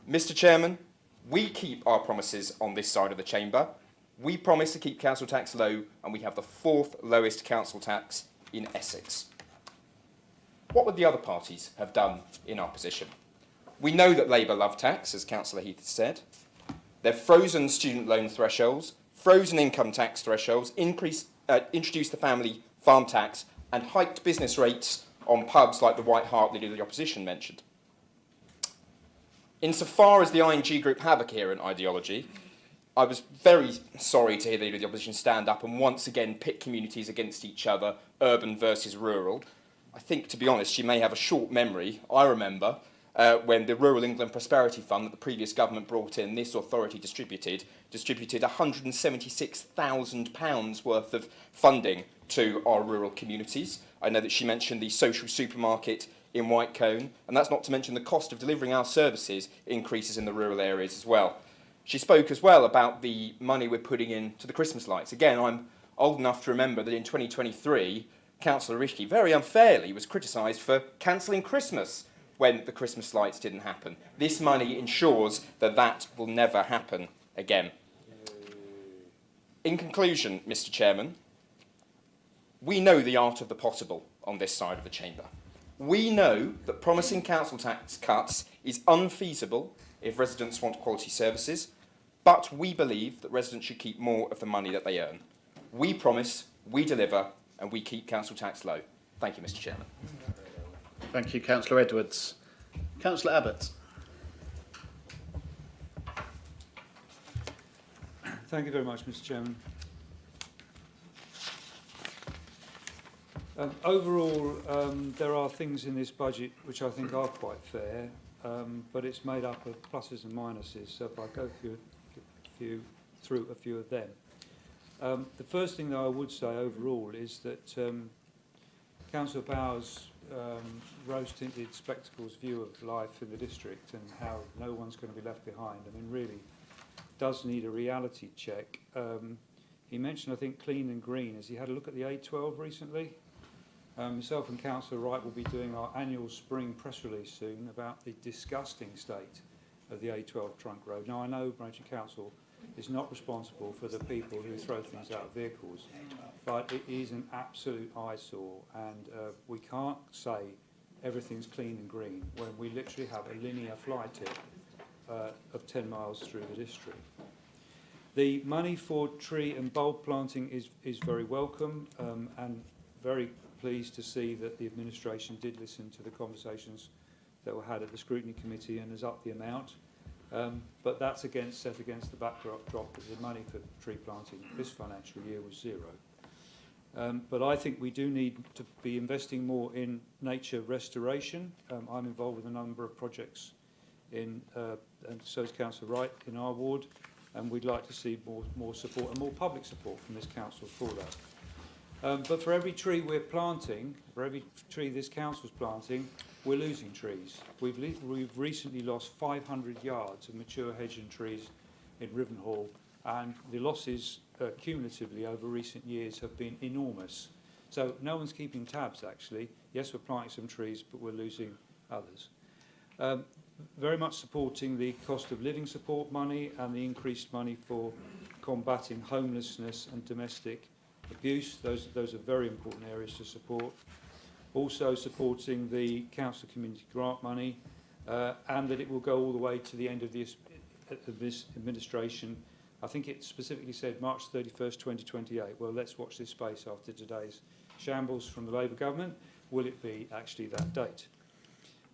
Mr. Chairman, we keep our promises on this side of the chamber. We promise to keep council tax low, and we have the 4th lowest council tax in Essex. What would the other parties have done in our position? We know that Labour love tax, as Councillor Heath has said. They've frozen student loan thresholds, frozen income tax thresholds, introduced the family farm tax, and hiked business rates on pubs like the White Hart Leader of the Opposition mentioned. Insofar as the ING Group have a coherent ideology, I was very sorry to hear the Leader of the Opposition stand up and once again pit communities against each other, urban versus rural. I think, to be honest, she may have a short memory. I remember when the Rural England Prosperity Fund that the previous government brought in, this authority distributed £176,000 worth of funding to our rural communities. I know that she mentioned the social supermarket in Whitecombe, and that's not to mention the cost of delivering our services increases in the rural areas as well. She spoke as well about the money we're putting into the Christmas lights. Again, I'm old enough to remember that in 2023, Councillor Rishke very unfairly was criticised for cancelling Christmas when the Christmas lights didn't happen. This money ensures that that will never happen again. In conclusion, Mr. Chairman, we know the art of the possible on this side of the chamber. We know that promising council tax cuts is unfeasible if residents want quality services, but we believe that residents should keep more of the money that they earn. We promise, we deliver, and we keep council tax low. Thank you, Mr. Chairman. Thank you, Councillor Edwards. Councillor Abbott. Thank you very much, Mr. Chairman. Overall, there are things in this budget which I think are quite fair, but it's made up of pluses and minuses. So if I go through a few of them. The first thing that I would say overall is that Councillor Bowers' rose-tinted spectacles view of life in the district and how no one's going to be left behind, I mean, really does need a reality check. He mentioned, I think, clean and green. Has he had a look at the A12 recently? Myself and Councillor Wright will be doing our annual spring press release soon about the disgusting state of the A12 trunk road. Now, I know Braintree Council is not responsible for the people who throw things out of vehicles, but it is an absolute eyesore, and we can't say everything's clean and green when we literally have a linear fly tip of 10 miles through the district. The money for tree and bulb planting is very welcome, and very pleased to see that the administration did listen to the conversations that were had at the scrutiny committee and has upped the amount. But that's set against the backdrop that the money for tree planting this financial year was zero. But I think we do need to be investing more in nature restoration. I'm involved with a number of projects and so is Councillor Wright in our ward, and we'd like to see more support and more public support from this council for that. But for every tree we're planting, for every tree this council's planting, we're losing trees. We've recently lost 500 yards of mature hedge and trees in Rivenhall, and the losses cumulatively over recent years have been enormous. So no one's keeping tabs, actually. Yes, we're planting some trees, but we're losing others. Very much supporting the cost of living support money and the increased money for combating homelessness and domestic abuse. Those are very important areas to support. Also supporting the council community grant money, and that it will go all the way to the end of this administration. I think it specifically said March 31st, 2028. Well, let's watch this space after today's shambles from the Labour government. Will it be actually that date?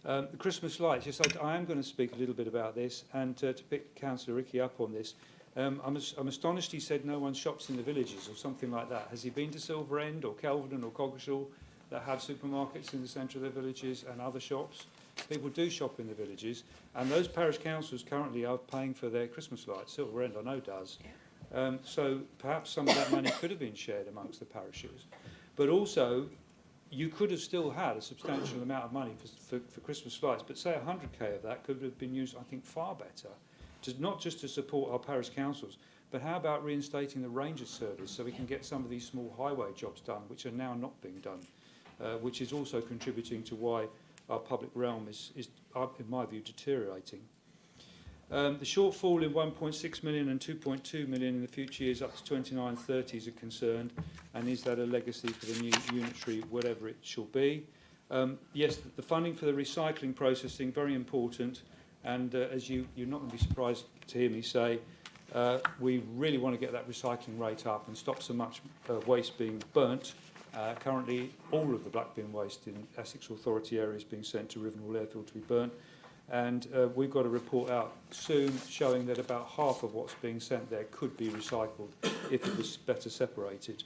The Christmas lights, yes, I am going to speak a little bit about this, and to pick Councillor Ricky up on this. I'm astonished he said no one shops in the villages or something like that. Has he been to Silver End or Kelvedon or Coggeshall that have supermarkets in the centre of their villages and other shops? People do shop in the villages, and those parish councils currently are paying for their Christmas lights. Silver End, I know, does. So perhaps some of that money could have been shared amongst the parishes. But also, you could have still had a substantial amount of money for Christmas lights, but say 100k of that could have been used, I think, far better, not just to support our parish councils, but how about reinstating the Ranger service so we can get some of these small highway jobs done, which are now not being done, which is also contributing to why our public realm is in my view, deteriorating. The shortfall in 1.6 million and 2.2 million in the future years up to 29-30s are concerned, and is that a legacy for the new unitary, whatever it shall be? Yes, the funding for the recycling processing, very important, and as you're not going to be surprised to hear me say, we really want to get that recycling rate up and stop so much waste being burnt. Currently, all of the black bin waste in Essex Authority area is being sent to Rivenhall Airfield to be burnt. And we've got a report out soon showing that about half of what's being sent there could be recycled if it was better separated.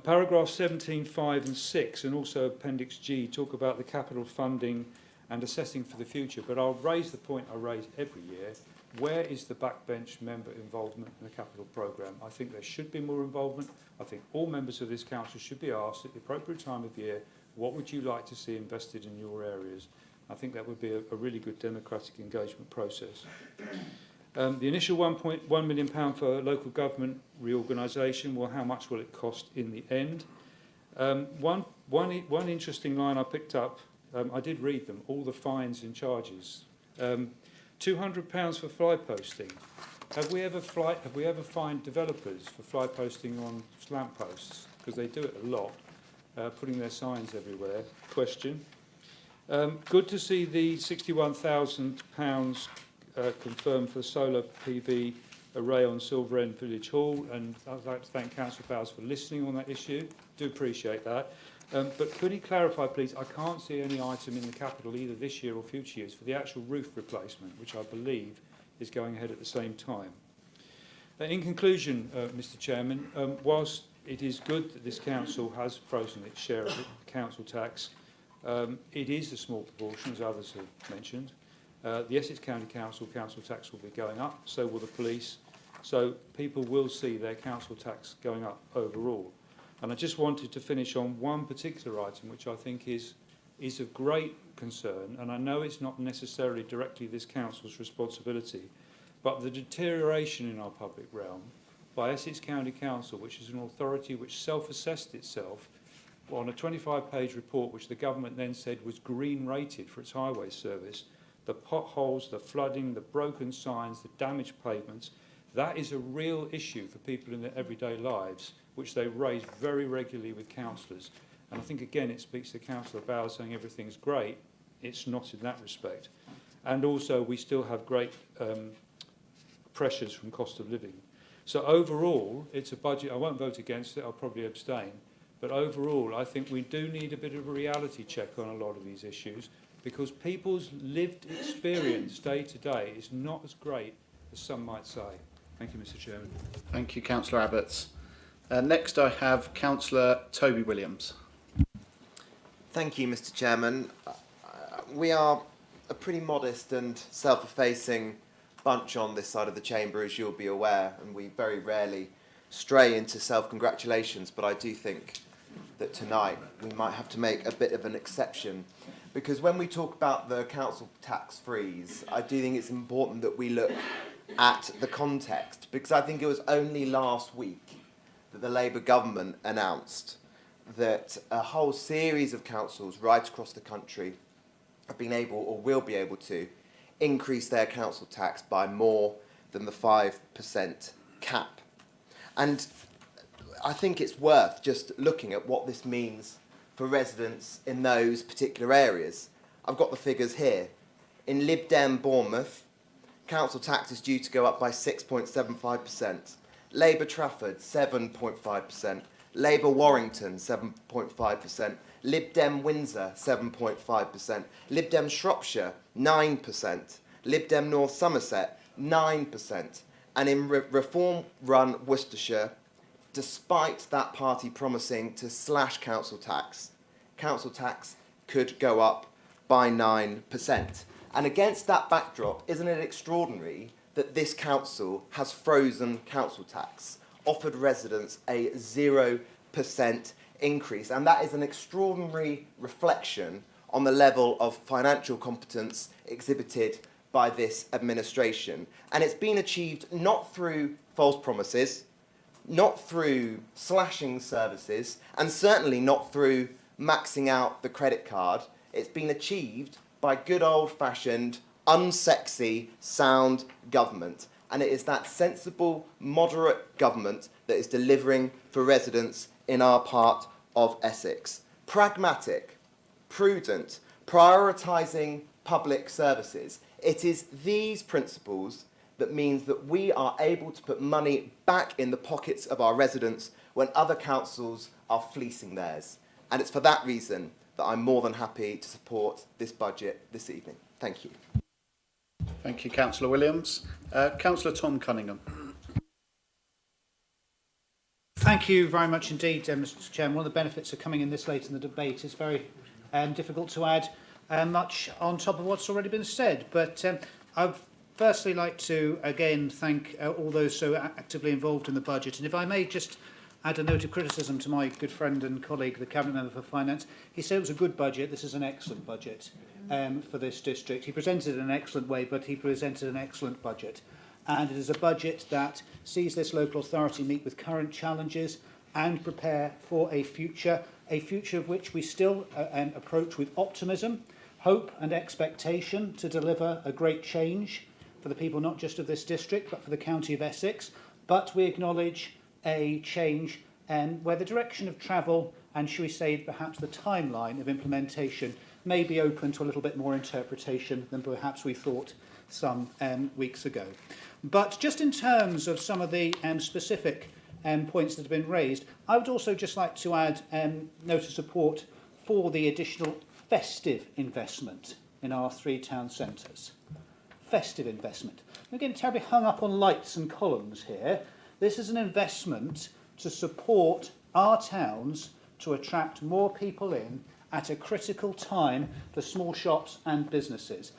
Paragraphs 17, 5 and 6 and also Appendix G talk about the capital funding and assessing for the future, but I'll raise the point I raise every year. Where is the backbench member involvement in the capital programme? I think there should be more involvement. I think all members of this council should be asked at the appropriate time of year, what would you like to see invested in your areas? I think that would be a really good democratic engagement process. The initial £1.1 million for local government reorganisation, well, how much will it cost in the end? One interesting line I picked up, I did read them, all the fines and charges. £200 for fly posting. Have we ever fined developers for fly posting on lamp posts? Because they do it a lot, putting their signs everywhere. Question. Good to see the £61,000 confirmed for the solar PV array on Silver End Village Hall, and I'd like to thank Councillor Bowers for listening on that issue. Do appreciate that. But could he clarify, please, I can't see any item in the capital either this year or future years for the actual roof replacement, which I believe is going ahead at the same time. In conclusion, Mr Chairman, whilst it is good that this council has frozen its share of the council tax, it is a small proportion, as others have mentioned. The Essex County Council tax will be going up, so will the police, so people will see their council tax going up overall. And I just wanted to finish on one particular item which I think is of great concern, and I know it's not necessarily directly this council's responsibility, but the deterioration in our public realm by Essex County Council, which is an authority which self-assessed itself on a 25-page report which the government then said was green rated for its highway service, the potholes, the flooding, the broken signs, the damaged pavements, that is a real issue for people in their everyday lives, which they raise very regularly with councillors. And I think, again, it speaks to Councillor Bowers saying everything's great. It's not in that respect. And also, we still have great pressures from cost of living. So overall, it's a budget. I won't vote against it. I'll probably abstain. But overall, I think we do need a bit of a reality check on a lot of these issues, because people's lived experience day to day is not as great as some might say. Thank you, Mr Chairman. Thank you, Councillor Abbots. Next I have Councillor Toby Williams. Thank you, Mr Chairman. We are a pretty modest and self-effacing bunch on this side of the chamber, as you'll be aware, and we very rarely stray into self-congratulations, but I do think that tonight we might have to make a bit of an exception, because when we talk about the council tax freeze, I do think it's important that we look at the context, because I think it was only last week that the Labour government announced that a whole series of councils right across the country have been able, or will be able to, increase their council tax by more than the 5% cap. And I think it's worth just looking at what this means for residents in those particular areas. I've got the figures here. In Lib Dem Bournemouth, council tax is due to go up by 6.75%. Labour Trafford, 7.5%. Labour Warrington, 7.5%. Lib Dem Windsor, 7.5%. Lib Dem Shropshire, 9%. Lib Dem North Somerset, 9%. And in reform-run Worcestershire, despite that party promising to slash council tax could go up by 9%. And against that backdrop, isn't it extraordinary that this council has frozen council tax, offered residents a 0% increase? And that is an extraordinary reflection on the level of financial competence exhibited by this administration. And it's been achieved not through false promises, not through slashing services, and certainly not through maxing out the credit card. It's been achieved by good old-fashioned, unsexy, sound government. And it is that sensible, moderate government that is delivering for residents in our part of Essex. Pragmatic, prudent, prioritising public services. It is these principles that means that we are able to put money back in the pockets of our residents when other councils are fleecing theirs. And it's for that reason that I'm more than happy to support this budget this evening. Thank you. Thank you, Councillor Williams. Councillor Tom Cunningham. Thank you very much indeed, Mr. Chairman. One of the benefits of coming in this late in the debate is very difficult to add much on top of what's already been said. But I'd firstly like to again thank all those so actively involved in the budget. And if I may just add a note of criticism to my good friend and colleague, the Cabinet Member for Finance. He said it was a good budget. This is an excellent budget for this district. He presented it in an excellent way, but he presented an excellent budget. And it is a budget that sees this local authority meet with current challenges and prepare for a future of which we still approach with optimism, hope and expectation to deliver a great change for the people not just of this district but for the county of Essex. But we acknowledge a change where the direction of travel and, shall we say, perhaps the timeline of implementation may be open to a little bit more interpretation than perhaps we thought some weeks ago. But just in terms of some of the specific points that have been raised, I would also just like to add note of support for the additional festive investment in our 3 town centres. Festive investment. We're getting terribly hung up on lights and columns here. This is an investment to support our towns to attract more people in at a critical time for small shops and businesses.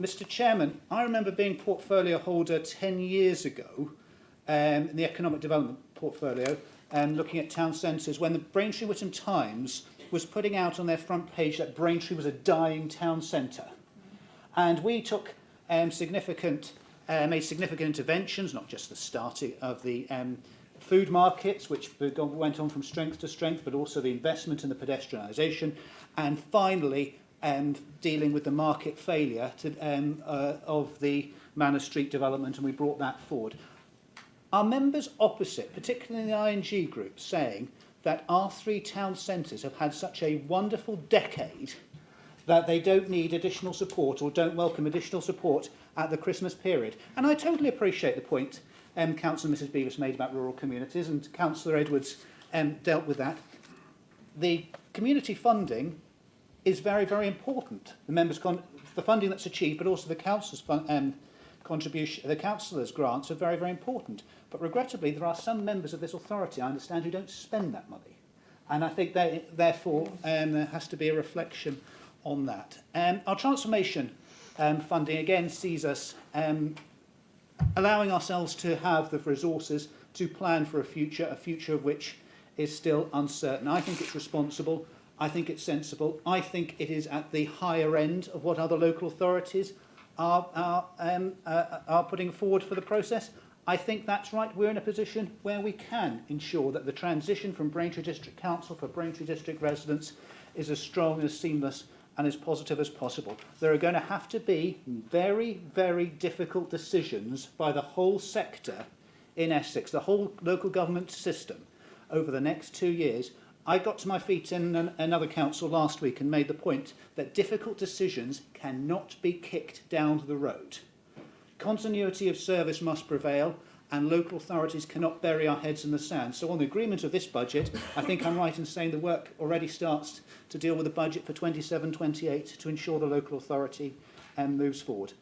Mr. Chairman, I remember being portfolio holder 10 years ago in the economic development portfolio and looking at town centres when the Braintree Whittam Times was putting out on their front page that Braintree was a dying town centre. And we took made significant interventions, not just the starting of the food markets, which went on from strength to strength, but also the investment in the pedestrianisation, and finally dealing with the market failure of the Manor Street development, and we brought that forward. Our members opposite, particularly in the ING group, saying that our 3 town centres have had such a wonderful decade that they don't need additional support or don't welcome additional support at the Christmas period. And I totally appreciate the point Councillor Mrs Beavis made about rural communities, and Councillor Edwards dealt with that. The community funding is very, very important. The funding that's achieved, but also the council's contribution, the councillors' grants are very, very important. But regrettably, there are some members of this authority, I understand, who don't spend that money. And I think therefore there has to be a reflection on that. Our transformation funding again sees us allowing ourselves to have the resources to plan for a future of which is still uncertain. I think it's responsible. I think it's sensible. I think it is at the higher end of what other local authorities are putting forward for the process. I think that's right. We're in a position where we can ensure that the transition from Braintree District Council for Braintree District residents is as strong, as seamless and as positive as possible. There are going to have to be very, very difficult decisions by the whole sector in Essex, the whole local government system, over the next 2 years. I got to my feet in another council last week and made the point that difficult decisions cannot be kicked down the road. Continuity of service must prevail, and local authorities cannot bury our heads in the sand. So on the agreement of this budget, I think I'm right in saying the work already starts to deal with the budget for 27-28 to ensure the local authority moves forward.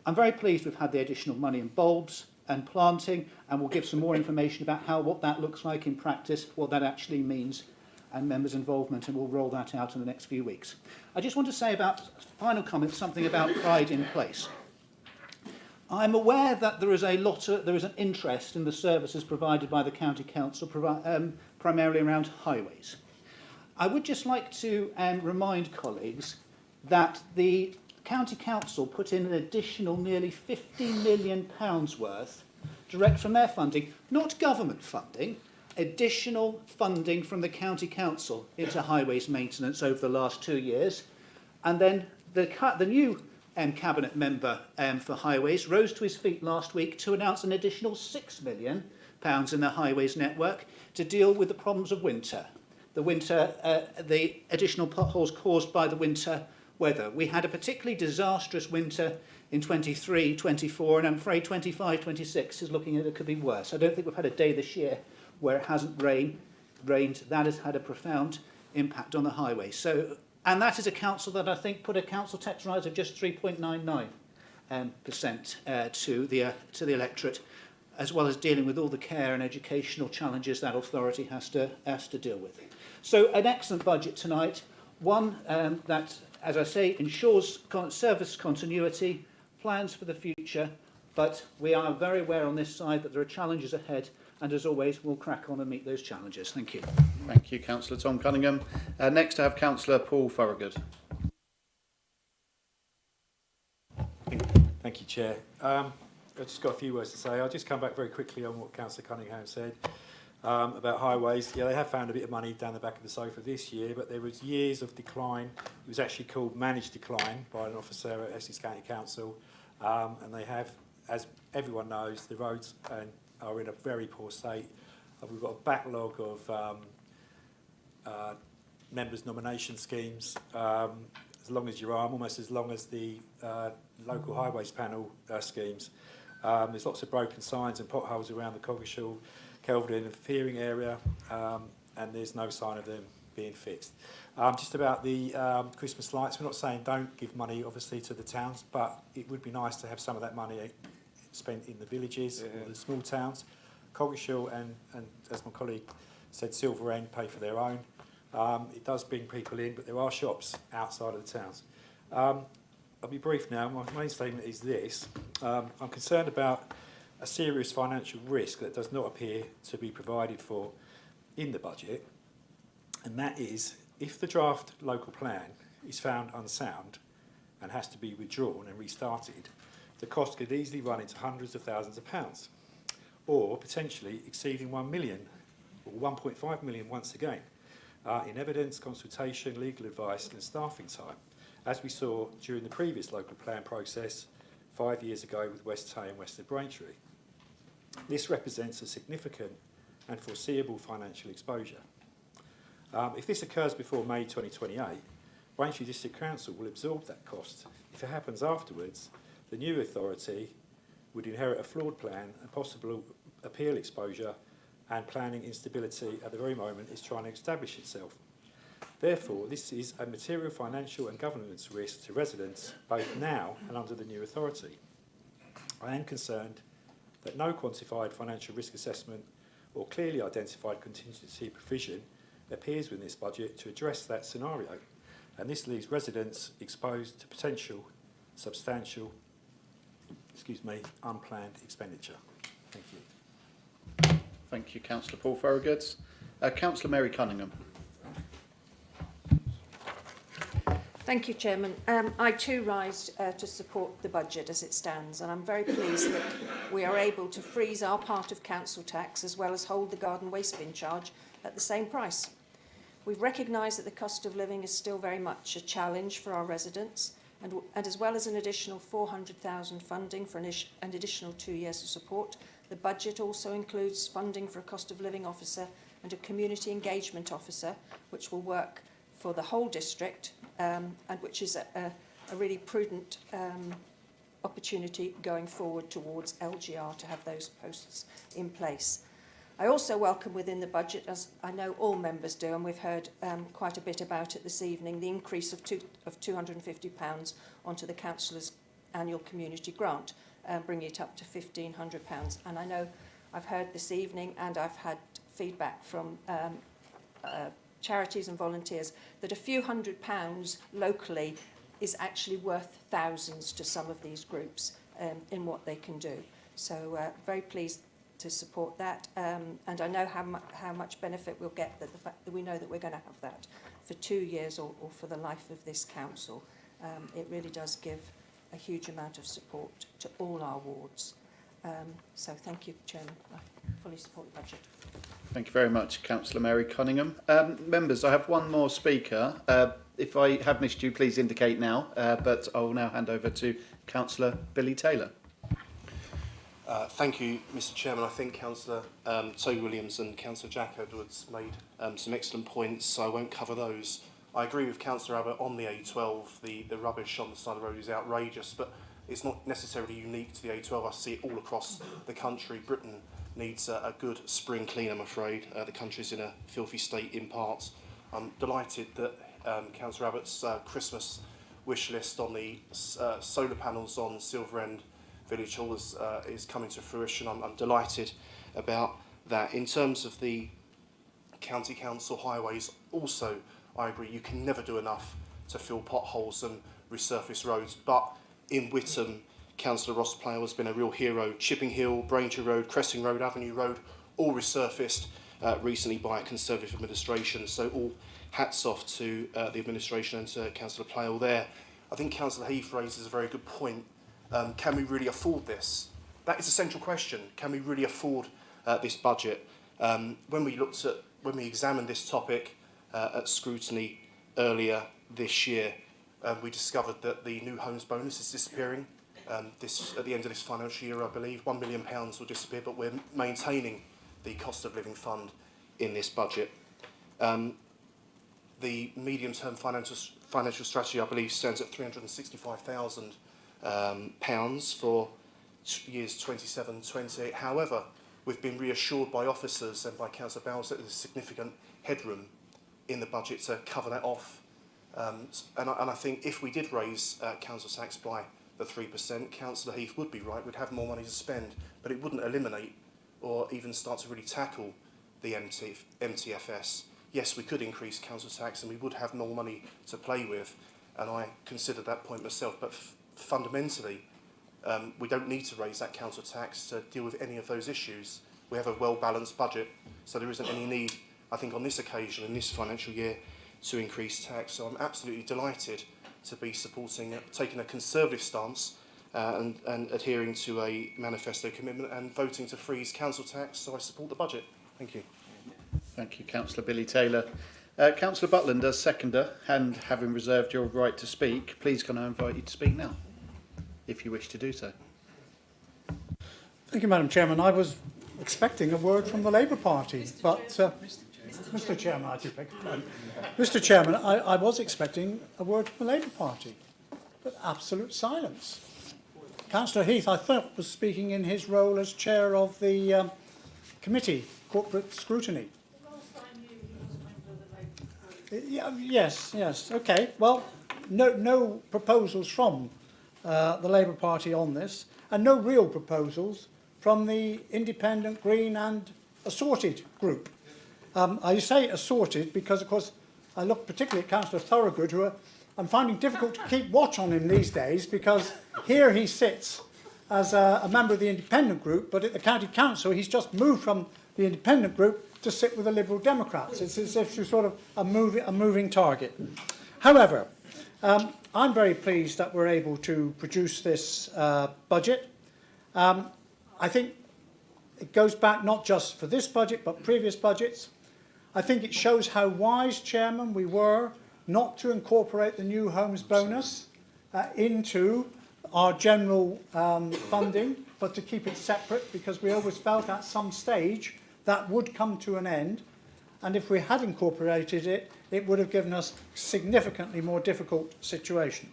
I'm very pleased we've had the additional money in bulbs and planting, and we'll give some more information about what that looks like in practice, what that actually means, and members' involvement, and we'll roll that out in the next few weeks. I just want to say final comment, something about Pride in Place. I'm aware that there is an interest in the services provided by the County Council, primarily around highways. I would just like to remind colleagues that the County Council put in an additional nearly £50 million worth direct from their funding, not government funding, additional funding from the County Council into highways maintenance over the last 2 years. And then the new Cabinet member for highways rose to his feet last week to announce an additional £6 million in the highways network to deal with the problems of winter. The additional potholes caused by the winter weather. We had a particularly disastrous winter in 23, 24, and I'm afraid 25, 26 is looking at it could be worse. I don't think we've had a day this year where it hasn't rained. That has had a profound impact on the highway. And that is a council that I think put a council tax rise of just 3.99% to the electorate, as well as dealing with all the care and educational challenges that authority has to deal with. So an excellent budget tonight, one that, as I say, ensures service continuity, plans for the future, but we are very aware on this side that there are challenges ahead, and as always, we'll crack on and meet those challenges. Thank you. Thank you, Councillor Tom Cunningham. Next, I have Councillor Paul Thorogood. Thank you, Chair. I've just got a few words to say. I'll just come back very quickly on what Councillor Cunningham said about highways. Yeah, they have found a bit of money down the back of the sofa this year, but there was years of decline. It was actually called managed decline by an officer at Essex County Council, and they have, as everyone knows, the roads are in a very poor state. We've got a backlog of members' nomination schemes, as long as your arm, almost as long as the local highways panel schemes. There's lots of broken signs and potholes around the Coggeshall, Kelvedon and Fearing area, and there's no sign of them being fixed. Just about the Christmas lights, we're not saying don't give money, obviously, to the towns, but it would be nice to have some of that money spent in the villages or the small towns. Coggeshall and as my colleague said, Silver End pay for their own. It does bring people in, but there are shops outside of the towns. I'll be brief now. My main statement is this. I'm concerned about a serious financial risk that does not appear to be provided for in the budget, and that is if the draft local plan is found unsound and has to be withdrawn and restarted, the cost could easily run into hundreds of thousands of pounds, or potentially exceeding 1 million or 1.5 million once again, in evidence, consultation, legal advice and staffing time, as we saw during the previous local plan process 5 years ago with West Tay and Western Braintree. This represents a significant and foreseeable financial exposure. If this occurs before May 2028, Braintree District Council will absorb that cost. If it happens afterwards, the new authority would inherit a flawed plan and possible appeal exposure and planning instability at the very moment it's trying to establish itself. Therefore, this is a material financial and governance risk to residents both now and under the new authority. I am concerned that no quantified financial risk assessment or clearly identified contingency provision appears within this budget to address that scenario, and this leaves residents exposed to potential substantial unplanned expenditure. Thank you. Thank you, Councillor Paul Thorogood. Councillor Mary Cunningham. Thank you, Chairman. I too rise to support the budget as it stands, and I'm very pleased that we are able to freeze our part of council tax as well as hold the garden waste bin charge at the same price. We've recognised that the cost of living is still very much a challenge for our residents, and as well as an additional £400,000 funding for an additional 2 years of support, the budget also includes funding for a cost of living officer and a community engagement officer, which will work for the whole district, and which is a really prudent opportunity going forward towards LGR to have those posts in place. I also welcome within the budget, as I know all members do, and we've heard quite a bit about it this evening, the increase of £250 onto the councillor's annual community grant, bring it up to £1,500. And I know I've heard this evening, and I've had feedback from charities and volunteers, that a few £100 locally is actually worth thousands to some of these groups in what they can do. So very pleased to support that, and I know how much benefit we'll get, that the fact that we know that we're going to have that for 2 years or for the life of this council. It really does give a huge amount of support to all our wards. So thank you, Chairman. I fully support the budget. Thank you very much, Councillor Mary Cunningham. Members, I have one more speaker. If I have missed you, please indicate now, but I will now hand over to Councillor Billy Taylor. Thank you, Mr Chairman. I think Councillor Toby Williams and Councillor Jack Edwards made some excellent points, so I won't cover those. I agree with Councillor Abbott on the A12. The rubbish on the side of the road is outrageous, but it's not necessarily unique to the A12. I see it all across the country. Britain needs a good spring clean, I'm afraid. The country's in a filthy state in parts. I'm delighted that Councillor Abbott's Christmas wish list on the solar panels on Silver End Village Hall is coming to fruition. I'm delighted about that. In terms of the county council highways, also I agree you can never do enough to fill potholes and resurface roads, but in Witham, Councillor Ross Player has been a real hero. Chipping Hill, Braintree Road, Cressing Road, Avenue Road, all resurfaced recently by a Conservative administration, so all hats off to the administration and to Councillor Player there. I think Councillor Heath raises a very good point. Can we really afford this? That is a central question. Can we really afford this budget? When we examined this topic at scrutiny earlier this year, we discovered that the new homes bonus is disappearing. At the end of this financial year, I believe, £1 million will disappear, but we're maintaining the cost of living fund in this budget. The medium-term financial strategy, I believe, stands at £365,000 for years 27-28. However, we've been reassured by officers and by Councillor Bowles that there's significant headroom in the budget to cover that off. And I think if we did raise council tax by the 3%, Councillor Heath would be right. We'd have more money to spend, but it wouldn't eliminate or even start to really tackle the MTFS. Yes, we could increase council tax and we would have more money to play with, and I considered that point myself, but fundamentally, we don't need to raise that council tax to deal with any of those issues. We have a well-balanced budget, so there isn't any need, I think, on this occasion, in this financial year, to increase tax. So I'm absolutely delighted to be supporting, taking a Conservative stance and adhering to a manifesto commitment and voting to freeze council tax, so I support the budget. Thank you. Thank you, Councillor Billy Taylor. Councillor Butland, as seconder, and having reserved your right to speak, please can I invite you to speak now, if you wish to do so. Thank you, Madam Chairman. I was expecting a word from the Labour Party, but Mr. Chairman, I do beg your pardon. Mr. Chairman, I was expecting a word from the Labour Party, but absolute silence. Councillor Heath, I thought, was speaking in his role as chair of the committee, Corporate Scrutiny. Yes, okay. Well, no proposals from the Labour Party on this, and no real proposals from the Independent, Green and Assorted group. I say assorted because, of course, I look particularly at Councillor Thorogood, who I'm finding difficult to keep watch on him these days, because here he sits as a member of the Independent group, but at the County Council he's just moved from the Independent group to sit with the Liberal Democrats. It's as if you're sort of a moving target. However, I'm very pleased that we're able to produce this budget. I think it goes back not just for this budget, but previous budgets. I think it shows how wise, Chairman, we were not to incorporate the new homes bonus into our general funding, but to keep it separate, because we always felt at some stage that would come to an end. And if we had incorporated it, it would have given us a significantly more difficult situation.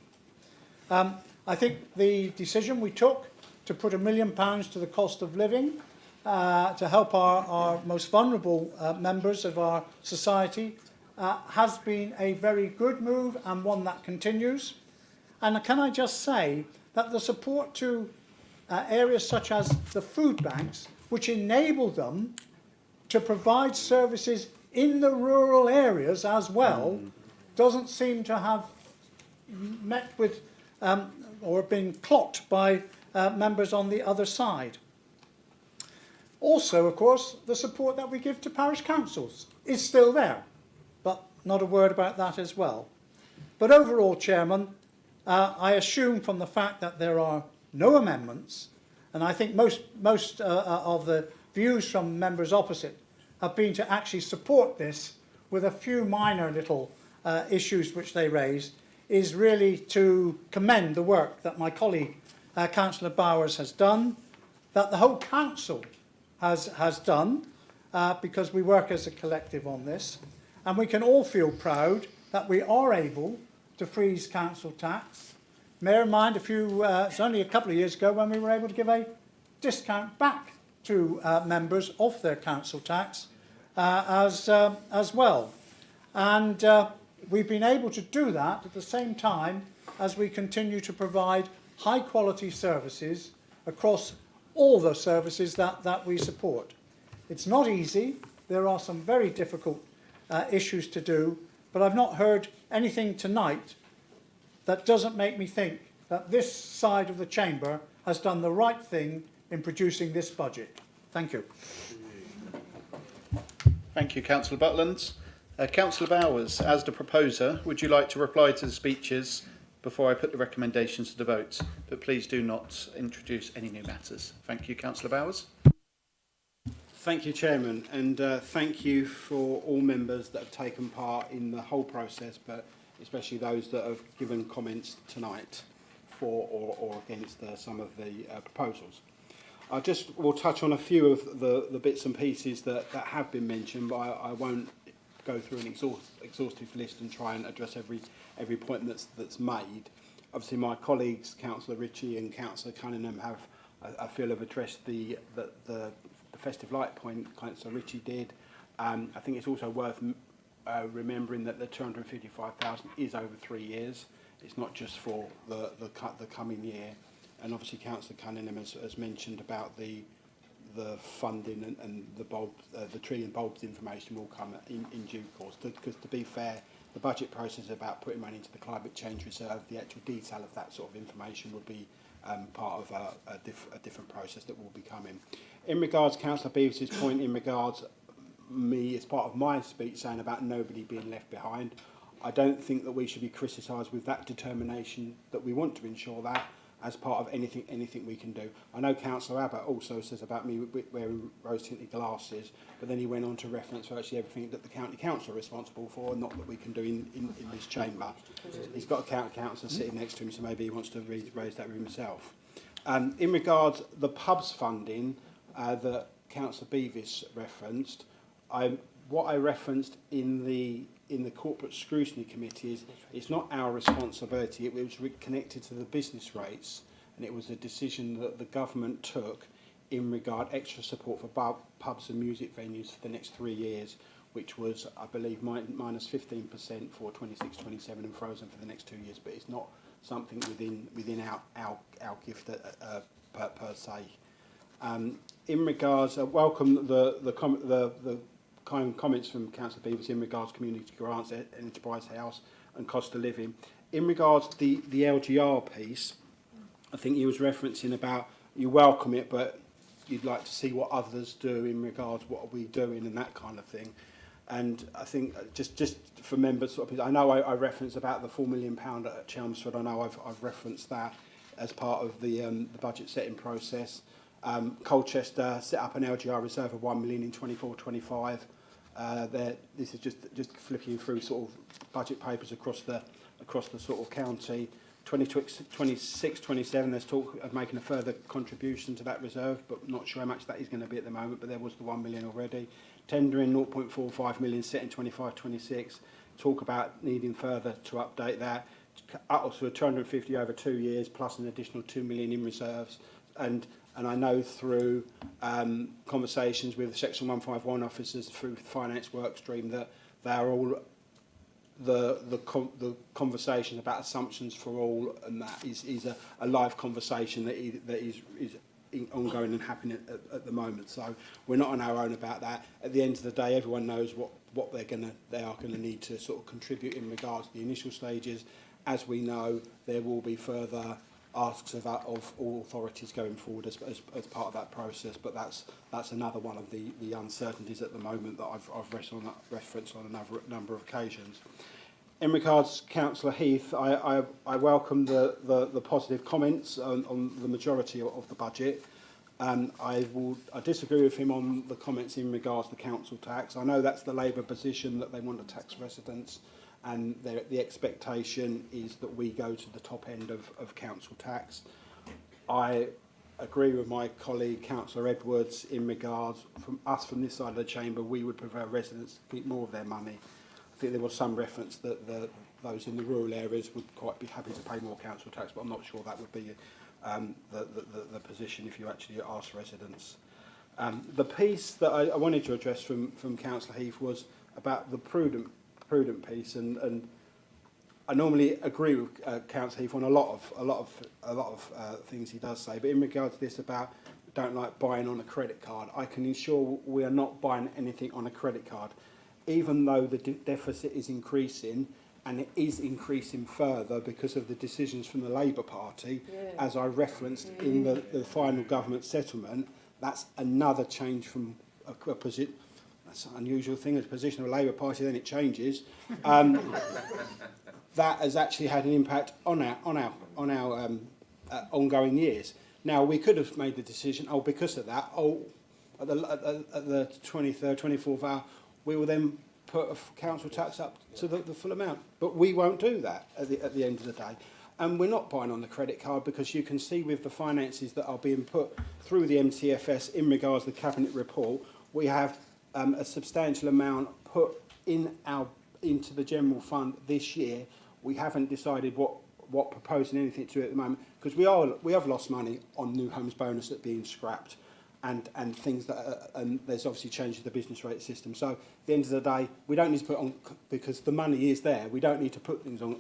I think the decision we took to put £1 million to the cost of living to help our most vulnerable members of our society has been a very good move, and one that continues. And can I just say that the support to areas such as the food banks, which enable them to provide services in the rural areas as well, doesn't seem to have met with or been clocked by members on the other side. Also, of course, the support that we give to parish councils is still there, but not a word about that as well. But overall, Chairman, I assume from the fact that there are no amendments, and I think most of the views from members opposite have been to actually support this with a few minor little issues which they raised, is really to commend the work that my colleague, Councillor Bowers, has done, that the whole council has done, because we work as a collective on this, and we can all feel proud that we are able to freeze council tax. Bear in mind, it's only a couple of years ago when we were able to give a discount back to members of their council tax as well. And we've been able to do that at the same time as we continue to provide high quality services across all the services that we support. It's not easy. There are some very difficult issues to do, but I've not heard anything tonight that doesn't make me think that this side of the chamber has done the right thing in producing this budget. Thank you. Thank you, Councillor Butland. Councillor Bowers, as the proposer, would you like to reply to the speeches before I put the recommendations to the vote? But please do not introduce any new matters. Thank you, Councillor Bowers. Thank you, Chairman, and thank you for all members that have taken part in the whole process, but especially those that have given comments tonight for or against some of the proposals. I just will touch on a few of the bits and pieces that have been mentioned, but I won't go through an exhaustive list and try and address every point that's made. Obviously, my colleagues, Councillor Ritchie and Councillor Cunningham, I feel have addressed the festive light point. Councillor Ritchie did. I think it's also worth remembering that the 255,000 is over 3 years. It's not just for the coming year. And obviously, Councillor Cunningham has mentioned about the funding and the tree and bulbs information will come in due course. Because to be fair, the budget process is about putting money into the climate change reserve. The actual detail of that sort of information will be part of a different process that will be coming. In regards, Councillor Beavis's point in regards me as part of my speech saying about nobody being left behind, I don't think that we should be criticised with that determination that we want to ensure that as part of anything we can do. I know Councillor Abbott also says about me wearing rose-tinted glasses, but then he went on to reference virtually everything that the county council are responsible for, and not that we can do in this chamber. He's got a county councillor sitting next to him, so maybe he wants to raise that with himself. In regards the pubs funding that Councillor Beavis referenced, what I referenced in the corporate scrutiny committee is it's not our responsibility. It was connected to the business rates, and it was a decision that the government took in regard extra support for pubs and music venues for the next 3 years, which was, I believe, minus 15% for 26-27 and frozen for the next 2 years. But it's not something within our gift per se. In regards, welcome the kind comments from Councillor Beavers in regards to community grants, enterprise house and cost of living. In regards to the LGR piece, I think he was referencing about you welcome it, but you'd like to see what others do in regards to what are we doing and that kind of thing. And I think just for members, I know I referenced about the £4 million at Chelmsford. I know I've referenced that as part of the budget setting process. Colchester set up an LGR reserve of 1 million in 24-25. This is just flicking through sort of budget papers across the sort of county. 26-27, there's talk of making a further contribution to that reserve, but not sure how much that is going to be at the moment, but there was the 1 million already. Tendering 0.45 million set in 25-26. Talk about needing further to update that. Up to 250 over 2 years, plus an additional 2 million in reserves. And I know through conversations with Section 151 officers through the finance work stream that they are all the conversation about assumptions for all, and that is a live conversation that is ongoing and happening at the moment. So we're not on our own about that. At the end of the day, everyone knows what they are gonna need to sort of contribute in regards to the initial stages. As we know, there will be further asks of all authorities going forward as part of that process, but that's another one of the uncertainties at the moment that I've referenced on a number of occasions. In regards to Councillor Heath, I welcome the positive comments on the majority of the budget. I disagree with him on the comments in regards to council tax. I know that's the Labour position, that they want to tax residents, and the expectation is that we go to the top end of council tax. I agree with my colleague Councillor Edwards in regards, from this side of the chamber, we would prefer residents to keep more of their money. I think there was some reference that those in the rural areas would quite be happy to pay more council tax, but I'm not sure that would be the position if you actually ask residents. The piece that I wanted to address from Councillor Heath was about the prudent piece, and I normally agree with Councillor Heath on a lot of things he does say, but in regards to this about don't like buying on a credit card, I can ensure we are not buying anything on a credit card, even though the deficit is increasing, and it is increasing further because of the decisions from the Labour Party, as I referenced in the final government settlement. That's another change from a position. That's an unusual thing, a position of a Labour Party, then it changes. That has actually had an impact on our ongoing years. Now, we could have made the decision, because of that, at the 23rd, 24th hour, we will then put a council tax up to the full amount. But we won't do that at the end of the day. And we're not buying on the credit card, because you can see with the finances that are being put through the MTFS in regards to the Cabinet report, we have a substantial amount put into the general fund this year. We haven't decided what proposing anything to it at the moment, because we have lost money on new homes bonus that being scrapped. And things that and there's obviously changes to the business rate system. So at the end of the day, we don't need to put on, because the money is there. We don't need to put things on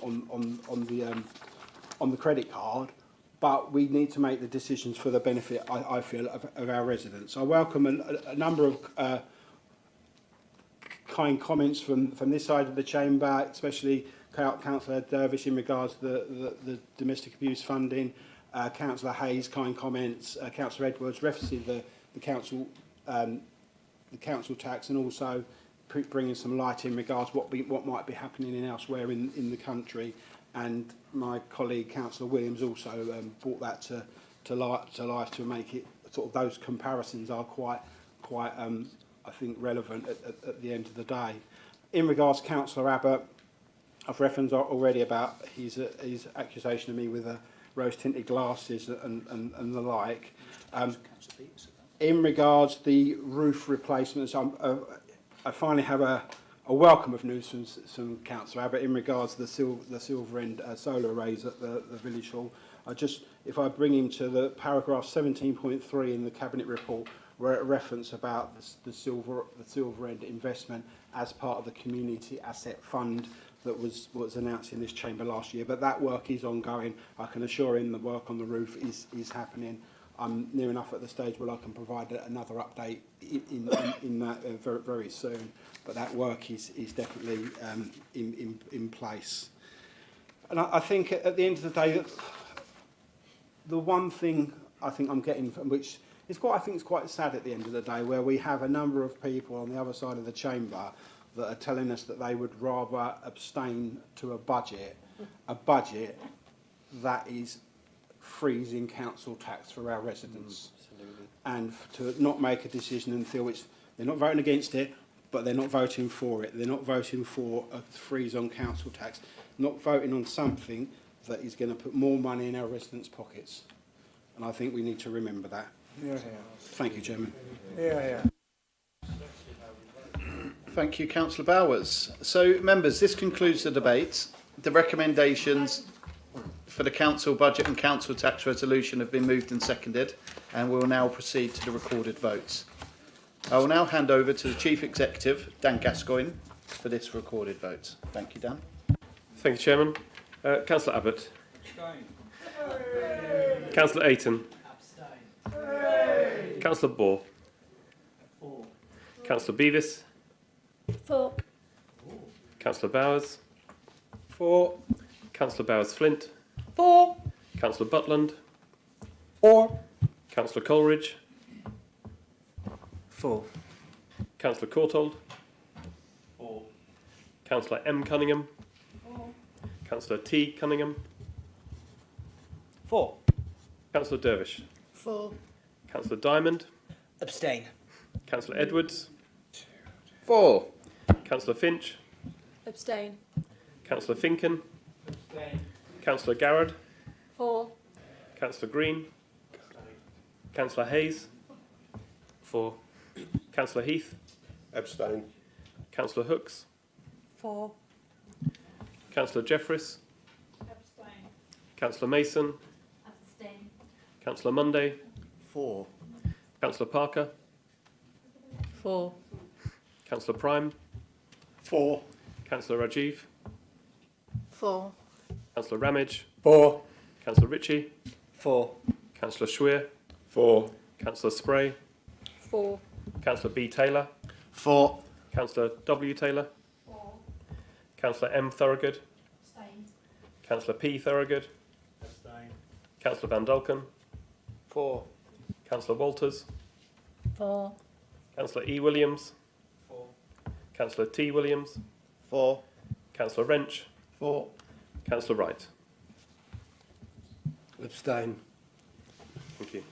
the credit card, but we need to make the decisions for the benefit, I feel, of our residents. I welcome a number of kind comments from this side of the chamber, especially Councillor Dervish in regards to the domestic abuse funding. Councillor Hayes, kind comments. Councillor Edwards referencing the council tax, and also bringing some light in regards to what might be happening elsewhere in the country. And my colleague Councillor Williams also brought that to life to make it sort of, those comparisons are quite I think relevant at the end of the day. In regards to Councillor Abbott, I've referenced already about his accusation of me with rose-tinted glasses and the like. In regards to the roof replacements, I finally have a welcome of news from Councillor Abbott in regards to the Silver End solar arrays at the Village Hall. If I bring him to the paragraph 17.3 in the Cabinet report, where it reference about the Silver End investment as part of the Community Asset Fund that was announced in this chamber last year. But that work is ongoing. I can assure him the work on the roof is happening. I'm near enough at the stage where I can provide another update in that very, very soon. But that work is definitely in place. And I think at the end of the day, the one thing I think I'm getting from which is I think it's quite sad at the end of the day, where we have a number of people on the other side of the chamber that are telling us that they would rather abstain to a budget that is freezing council tax for our residents. And to not make a decision until they're not voting against it, but they're not voting for it. They're not voting for a freeze on council tax, not voting on something that is going to put more money in our residents' pockets. And I think we need to remember that. Yeah. Thank you, Chairman. Yeah. Thank you, Councillor Bowers. So, members, this concludes the debate. The recommendations for the council budget and council tax resolution have been moved and seconded, and we'll now proceed to the recorded votes. I will now hand over to the Chief Executive, Dan Gascoigne, for this recorded vote. Thank you, Dan. Thank you, Chairman. Councillor Abbott. Councillor Ayton. Councillor Ball. 4. Councillor Beavis. 4. Councillor Bowers. 4. Councillor Bowers-Flint. 4. Councillor Butland. 4. Councillor Coleridge. 4. Councillor Courtauld. 4. Councillor M. Cunningham. 4. Councillor T. Cunningham. 4. Councillor Dervish. 4. Councillor Diamond. Abstain. Councillor Edwards. 4. Councillor Finch. Abstain. Councillor Finken. Abstain. Councillor Garrard. 4. Councillor Green. Councillor Hayes. 4. Councillor Heath. Abstain. Councillor Hooks. 4. Councillor Jeffries. Abstain. Councillor Mason. Abstain. Councillor Monday. 4. Councillor Parker. 4. Councillor Prime. 4. Councillor Rajiv. 4. Councillor Ramage. 4. Councillor Ritchie. 4. Councillor Schweer. 4. Councillor Spray. 4. Councillor B. Taylor. 4. Councillor W. Taylor. 4. Councillor M. Thorogood. Abstain. Councillor P. Thorogood. Abstain. Councillor Van Dulken. 4. Councillor Walters. 4. Councillor E. Williams. 4. Councillor T. Williams. 4. Councillor Wrench. 4. Councillor Wright. Abstain. Thank you.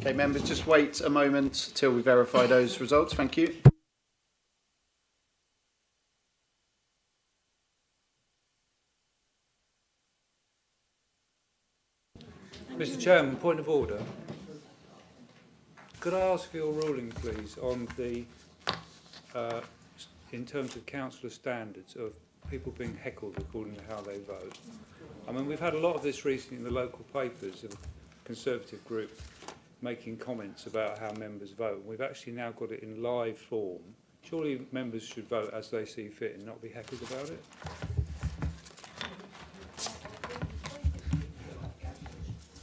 Okay, members, just wait a moment till we verify those results. Thank you. Mr. Chairman, point of order. Could I ask for your ruling, please, on the, in terms of councillor standards of people being heckled according to how they vote? I mean, we've had a lot of this recently in the local papers of Conservative group making comments about how members vote. We've actually now got it in live form. Surely members should vote as they see fit and not be heckled about it?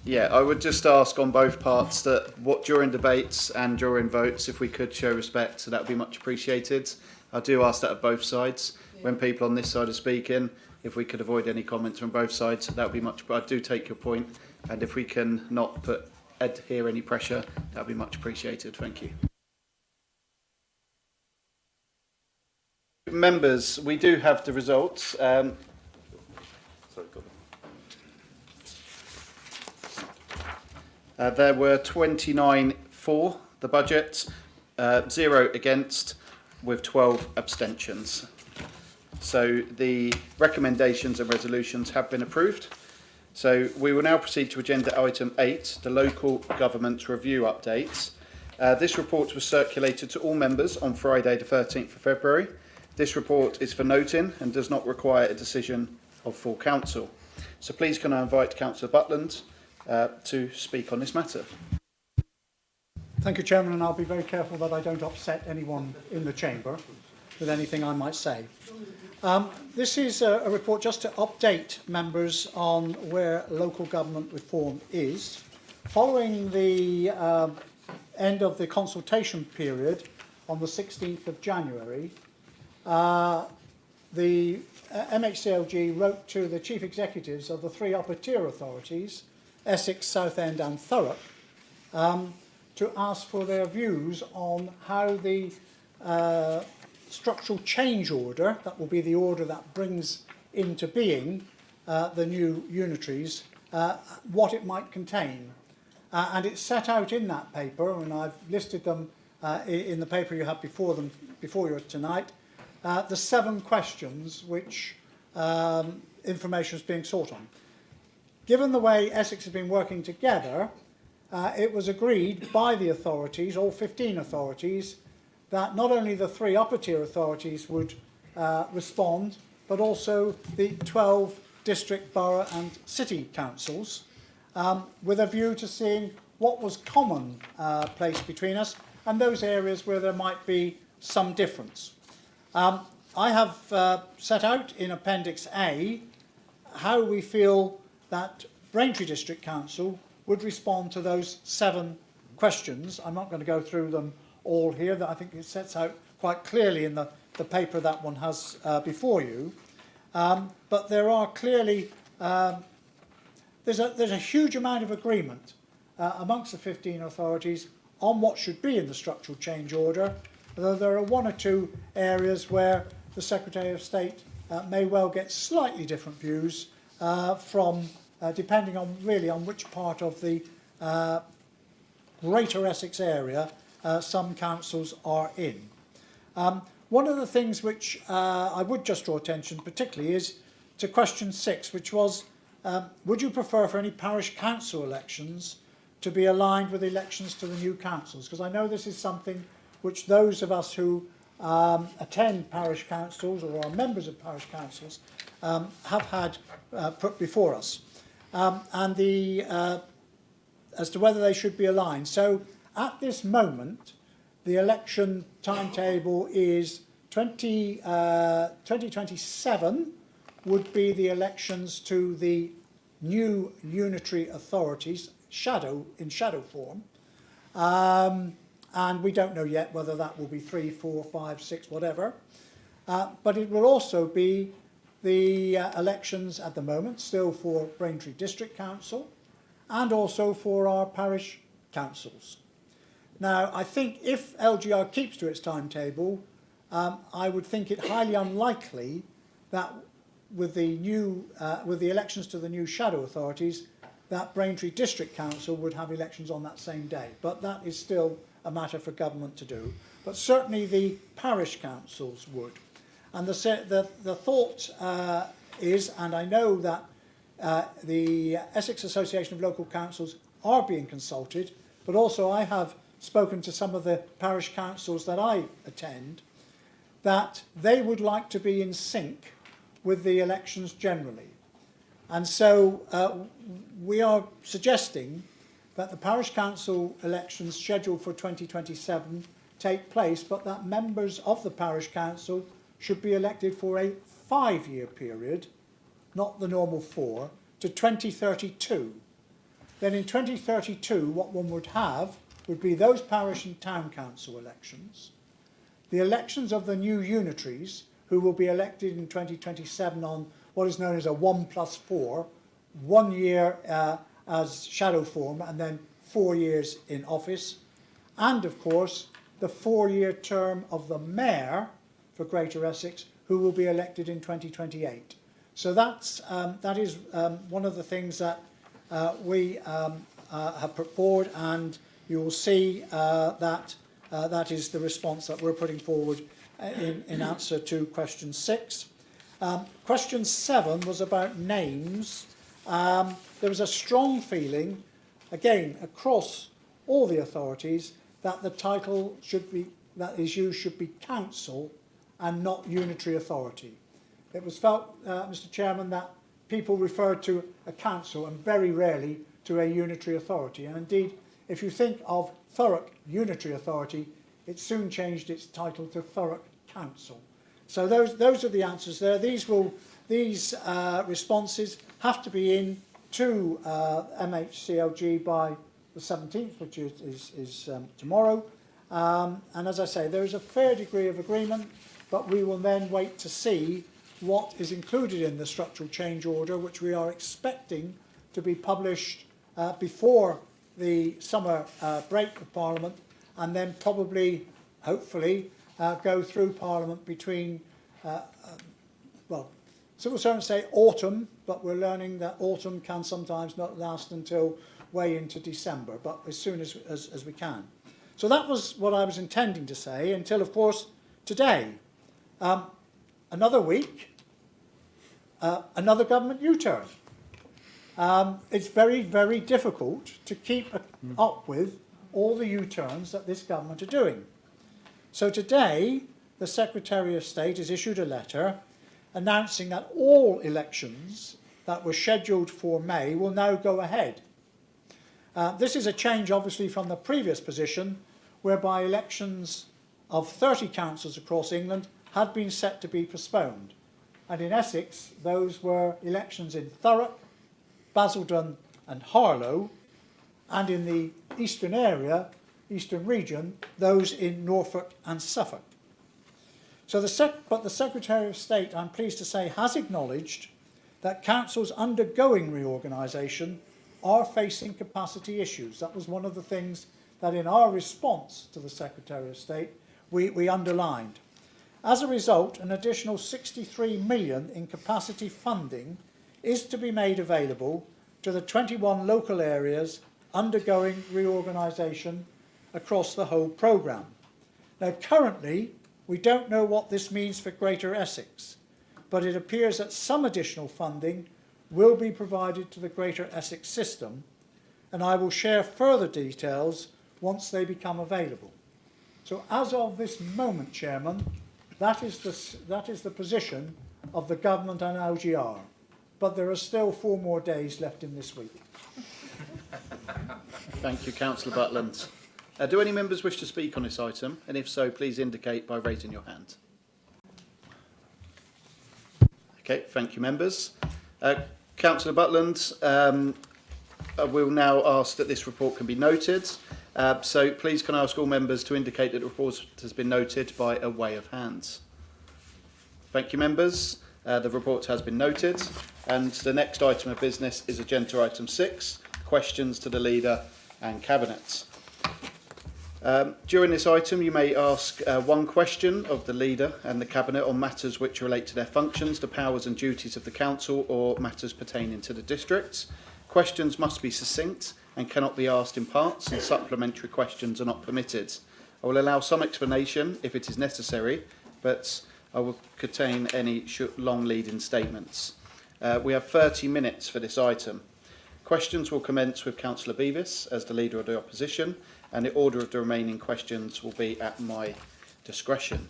Yeah, I would just ask on both parts that what during debates and during votes, if we could show respect, so that would be much appreciated. I do ask that of both sides. When people on this side are speaking, if we could avoid any comments from both sides, that would be much. I do take your point, and if we can not adhere any pressure, that would be much appreciated. Thank you. Members, we do have the results. Sorry, go on. There were 29 for the budget, 0 against, with 12 abstentions. So the recommendations and resolutions have been approved. So we will now proceed to agenda item 8, the local government review updates. This report was circulated to all members on Friday the 13th of February. This report is for noting and does not require a decision of full council. So please can I invite Councillor Butland to speak on this matter. Thank you, Chairman, and I'll be very careful that I don't upset anyone in the chamber with anything I might say. This is a report just to update members on where local government reform is. Following the end of the consultation period on the 16th of January, the MHCLG wrote to the chief executives of the 3 upper tier authorities, Essex, Southend and Thurrock, to ask for their views on how the structural change order, that will be the order that brings into being the new unitaries, what it might contain. And it's set out in that paper, and I've listed them in the paper you have before you tonight, the 7 questions which information is being sought on. Given the way Essex has been working together, it was agreed by the authorities, all 15 authorities, that not only the 3 upper tier authorities would respond, but also the 12 district, borough and city councils, with a view to seeing what was common place between us and those areas where there might be some difference. I have set out in Appendix A how we feel that Braintree District Council would respond to those 7 questions. I'm not going to go through them all here. That I think it sets out quite clearly in the paper that one has before you. But there are clearly, there's a huge amount of agreement amongst the 15 authorities on what should be in the structural change order, although there are one or two areas where the Secretary of State may well get slightly different views from, depending on really on which part of the Greater Essex area some councils are in. One of the things which I would just draw attention particularly is to question 6, which was, would you prefer for any parish council elections to be aligned with elections to the new councils? Because I know this is something which those of us who attend parish councils or are members of parish councils have had put before us. And as to whether they should be aligned. So at this moment, the election timetable is 2027 would be the elections to the new unitary authorities, in shadow form. And we don't know yet whether that will be 3, 4, 5, 6, whatever. But it will also be the elections at the moment still for Braintree District Council and also for our parish councils. Now, I think if LGR keeps to its timetable, I would think it highly unlikely that with the elections to the new shadow authorities, that Braintree District Council would have elections on that same day. But that is still a matter for government to do. But certainly the parish councils would. And the thought is, and I know that the Essex Association of Local Councils are being consulted, but also I have spoken to some of the parish councils that I attend, that they would like to be in sync with the elections generally. And so we are suggesting that the parish council elections scheduled for 2027 take place, but that members of the parish council should be elected for a 5-year period, not the normal 4, to 2032. Then in 2032, what one would have would be those parish and town council elections, the elections of the new unitaries, who will be elected in 2027 on what is known as a 1+4, 1 year as shadow form and then 4 years in office, and of course the 4-year term of the mayor for Greater Essex, who will be elected in 2028. So that is one of the things that we have put forward, and you will see that that is the response that we're putting forward in answer to question 6. Question 7 was about names. There was a strong feeling, again, across all the authorities, that the title that is used should be council and not unitary authority. It was felt, Mr. Chairman, that people referred to a council and very rarely to a unitary authority. And indeed, if you think of Thurrock Unitary Authority, it soon changed its title to Thurrock Council. So those are the answers there. These responses have to be in to MHCLG by the 17th, which is tomorrow. And as I say, there is a fair degree of agreement, but we will then wait to see what is included in the structural change order, which we are expecting to be published before the summer break of Parliament, and then probably, hopefully, go through Parliament between, well, civil servants say autumn, but we're learning that autumn can sometimes not last until way into December, but as soon as we can. So that was what I was intending to say until, of course, today. Another week, another government U-turn. It's very, very difficult to keep up with all the U-turns that this government are doing. So today, the Secretary of State has issued a letter announcing that all elections that were scheduled for May will now go ahead. This is a change, obviously, from the previous position, whereby elections of 30 councils across England had been set to be postponed. And in Essex, those were elections in Thurrock, Basildon and Harlow, and in the eastern area, eastern region, those in Norfolk and Suffolk. So but the Secretary of State, I'm pleased to say, has acknowledged that councils undergoing reorganisation are facing capacity issues. That was one of the things that in our response to the Secretary of State we underlined. As a result, an additional 63 million in capacity funding is to be made available to the 21 local areas undergoing reorganisation across the whole programme. Now, currently, we don't know what this means for Greater Essex, but it appears that some additional funding will be provided to the Greater Essex system, and I will share further details once they become available. So as of this moment, Chairman, that is the position of the government and LGR, but there are still 4 more days left in this week. Thank you, Councillor Butland. Do any members wish to speak on this item? And if so, please indicate by raising your hand. Okay, thank you, members. Councillor Butland, I will now ask that this report can be noted. So please can I ask all members to indicate that the report has been noted by a way of hands. Thank you, members. The report has been noted. And the next item of business is agenda item 6, questions to the Leader and Cabinet. During this item, you may ask one question of the Leader and the Cabinet on matters which relate to their functions, the powers and duties of the Council, or matters pertaining to the districts. Questions must be succinct and cannot be asked in parts, and supplementary questions are not permitted. I will allow some explanation if it is necessary, but I will contain any long lead-in statements. We have 30 minutes for this item. Questions will commence with Councillor Beavis as the Leader of the Opposition, and the order of the remaining questions will be at my discretion.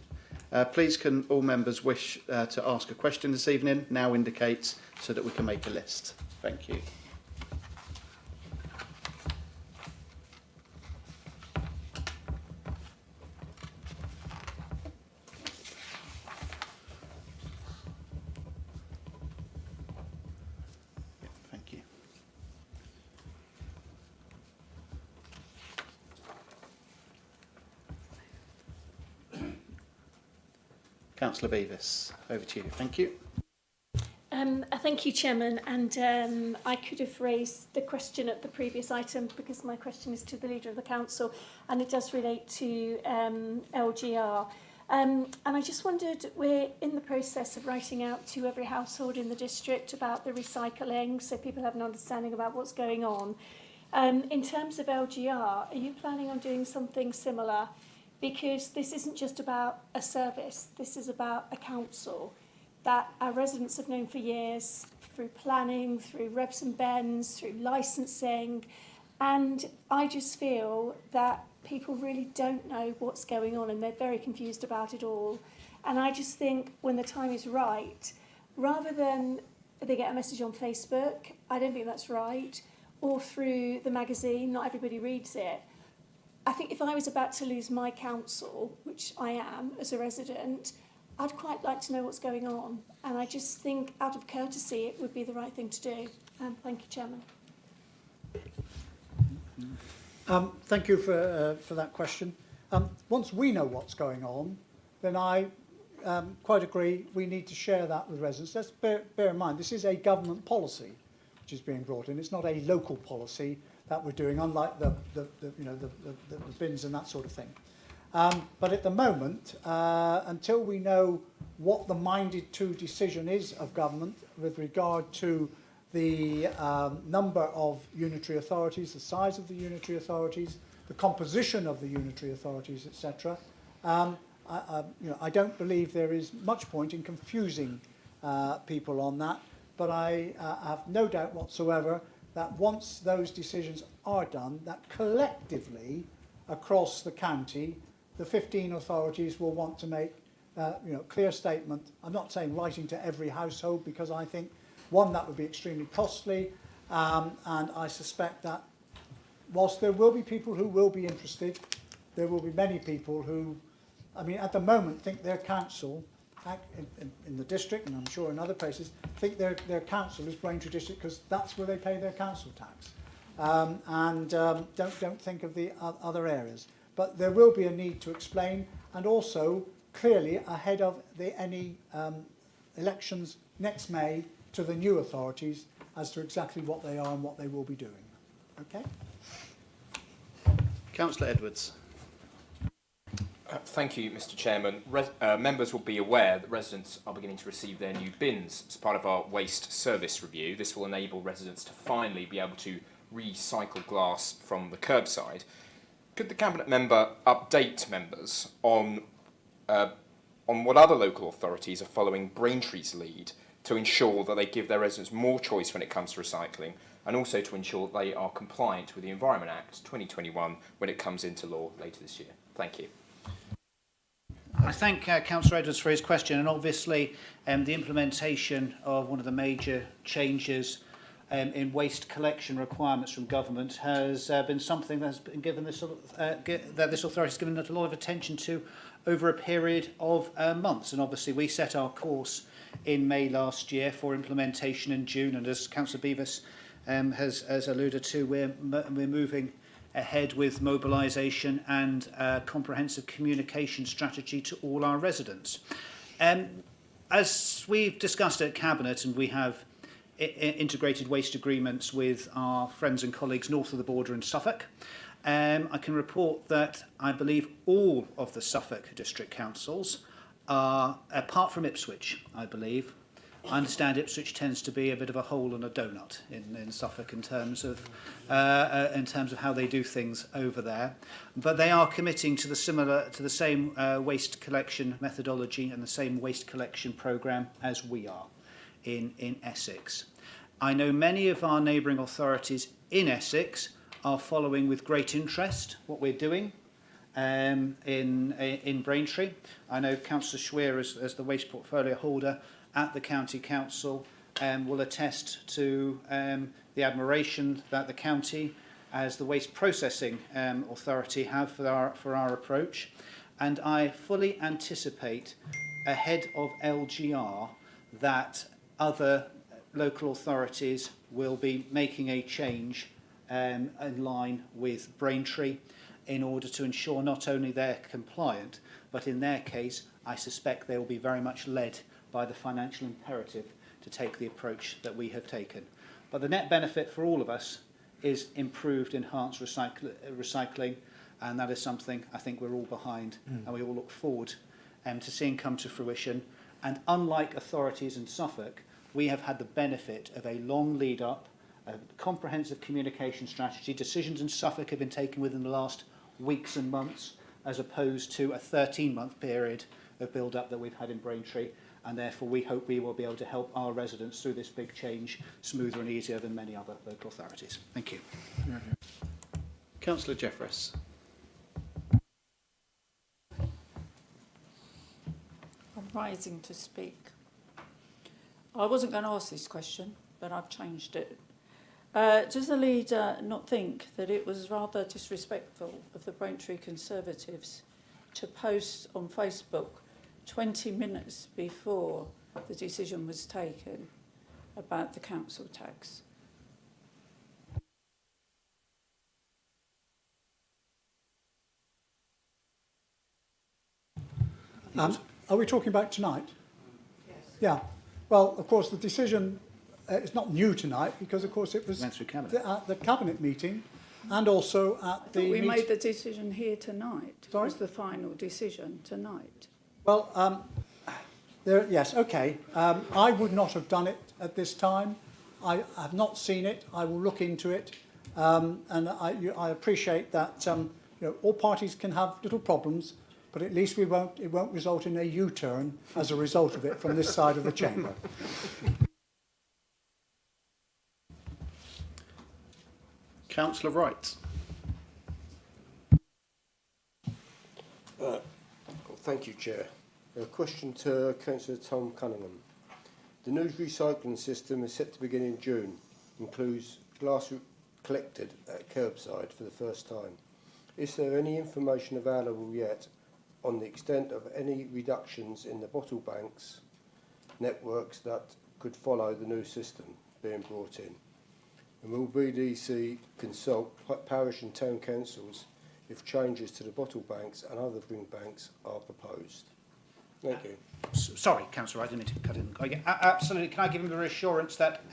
Please can all members wish to ask a question this evening now indicate so that we can make a list. Thank you. Thank you. Councillor Beavis, over to you. Thank you. Thank you, Chairman. And I could have raised the question at the previous item because my question is to the Leader of the Council and it does relate to LGR. And I just wondered, we're in the process of writing out to every household in the district about the recycling so people have an understanding about what's going on. In terms of LGR, are you planning on doing something similar? Because this isn't just about a service, this is about a council that our residents have known for years, through planning, through revs and bends, through licensing, and I just feel that people really don't know what's going on and they're very confused about it all. And I just think when the time is right, rather than they get a message on Facebook, I don't think that's right, or through the magazine, not everybody reads it. I think if I was about to lose my council, which I am as a resident, I'd quite like to know what's going on. And I just think out of courtesy, it would be the right thing to do. Thank you, Chairman. Thank you for that question. Once we know what's going on, then I quite agree we need to share that with residents. Let's bear in mind, this is a government policy which is being brought in. It's not a local policy that we're doing, unlike the bins and that sort of thing. But at the moment, until we know what the minded to decision is of government with regard to the number of unitary authorities, the size of the unitary authorities, the composition of the unitary authorities, etc., I don't believe there is much point in confusing people on that. But I have no doubt whatsoever that once those decisions are done, that collectively across the county, the 15 authorities will want to make clear statement. I'm not saying writing to every household because I think, one, that would be extremely costly, and I suspect that whilst there will be people who will be interested, there will be many people who, I mean, at the moment think their council, in the district, and I'm sure in other places, think their council is Braintree District because that's where they pay their council tax. don't think of the other areas. But there will be a need to explain, and also clearly ahead of any elections next May to the new authorities as to exactly what they are and what they will be doing. Okay? Councillor Edwards. Thank you, Mr. Chairman. Members will be aware that residents are beginning to receive their new bins as part of our waste service review. This will enable residents to finally be able to recycle glass from the curbside. Could the Cabinet Member update members on what other local authorities are following Braintree's lead to ensure that they give their residents more choice when it comes to recycling, and also to ensure that they are compliant with the Environment Act 2021 when it comes into law later this year? Thank you. I thank Councillor Edwards for his question, and obviously the implementation of one of the major changes in waste collection requirements from government has been something that has been given this that this authority has given it a lot of attention to over a period of months. And obviously we set our course in May last year for implementation in June, and as Councillor Beavis has alluded to, we're moving ahead with mobilisation and comprehensive communication strategy to all our residents. As we've discussed at Cabinet, and we have integrated waste agreements with our friends and colleagues north of the border in Suffolk, I can report that I believe all of the Suffolk district councils are, apart from Ipswich, I believe. I understand Ipswich tends to be a bit of a hole in a donut in Suffolk in terms of how they do things over there, but they are committing to the same waste collection methodology and the same waste collection programme as we are in Essex. I know many of our neighbouring authorities in Essex are following with great interest what we're doing in Braintree. I know Councillor Schweer, as the waste portfolio holder at the County Council, will attest to the admiration that the county, as the waste processing authority, have for our approach. And I fully anticipate, ahead of LGR, that other local authorities will be making a change in line with Braintree in order to ensure not only they're compliant, but in their case, I suspect they will be very much led by the financial imperative to take the approach that we have taken. But the net benefit for all of us is improved, enhanced recycling, and that is something I think we're all behind, and we all look forward to seeing come to fruition. And unlike authorities in Suffolk, we have had the benefit of a long lead up, a comprehensive communication strategy. Decisions in Suffolk have been taken within the last weeks and months, as opposed to a 13-month period of build-up that we've had in Braintree. And therefore we hope we will be able to help our residents through this big change smoother and easier than many other local authorities. Thank you. Councillor Jeffress. I'm rising to speak. I wasn't going to ask this question, but I've changed it. Does the leader not think that it was rather disrespectful of the Braintree Conservatives to post on Facebook 20 minutes before the decision was taken about the council tax? Are we talking about tonight? Yes. Yeah. Well, of course, the decision is not new tonight because, of course, it was at the Cabinet meeting and also at the... We made the decision here tonight. Sorry? It was the final decision tonight. Well, yes, okay. I would not have done it at this time. I have not seen it. I will look into it. And I appreciate that all parties can have little problems, but at least it won't result in a U-turn as a result of it from this side of the chamber. Councillor Wright. Thank you, Chair. A question to Councillor Tom Cunningham. The new recycling system is set to begin in June, includes glass collected at curbside for the first time. Is there any information available yet on the extent of any reductions in the bottle banks networks that could follow the new system being brought in? And will BDC consult parish and town councils if changes to the bottle banks and other drink banks are proposed? Thank you. Sorry, Councillor, I didn't mean to cut in. Absolutely. Can I give him the reassurance that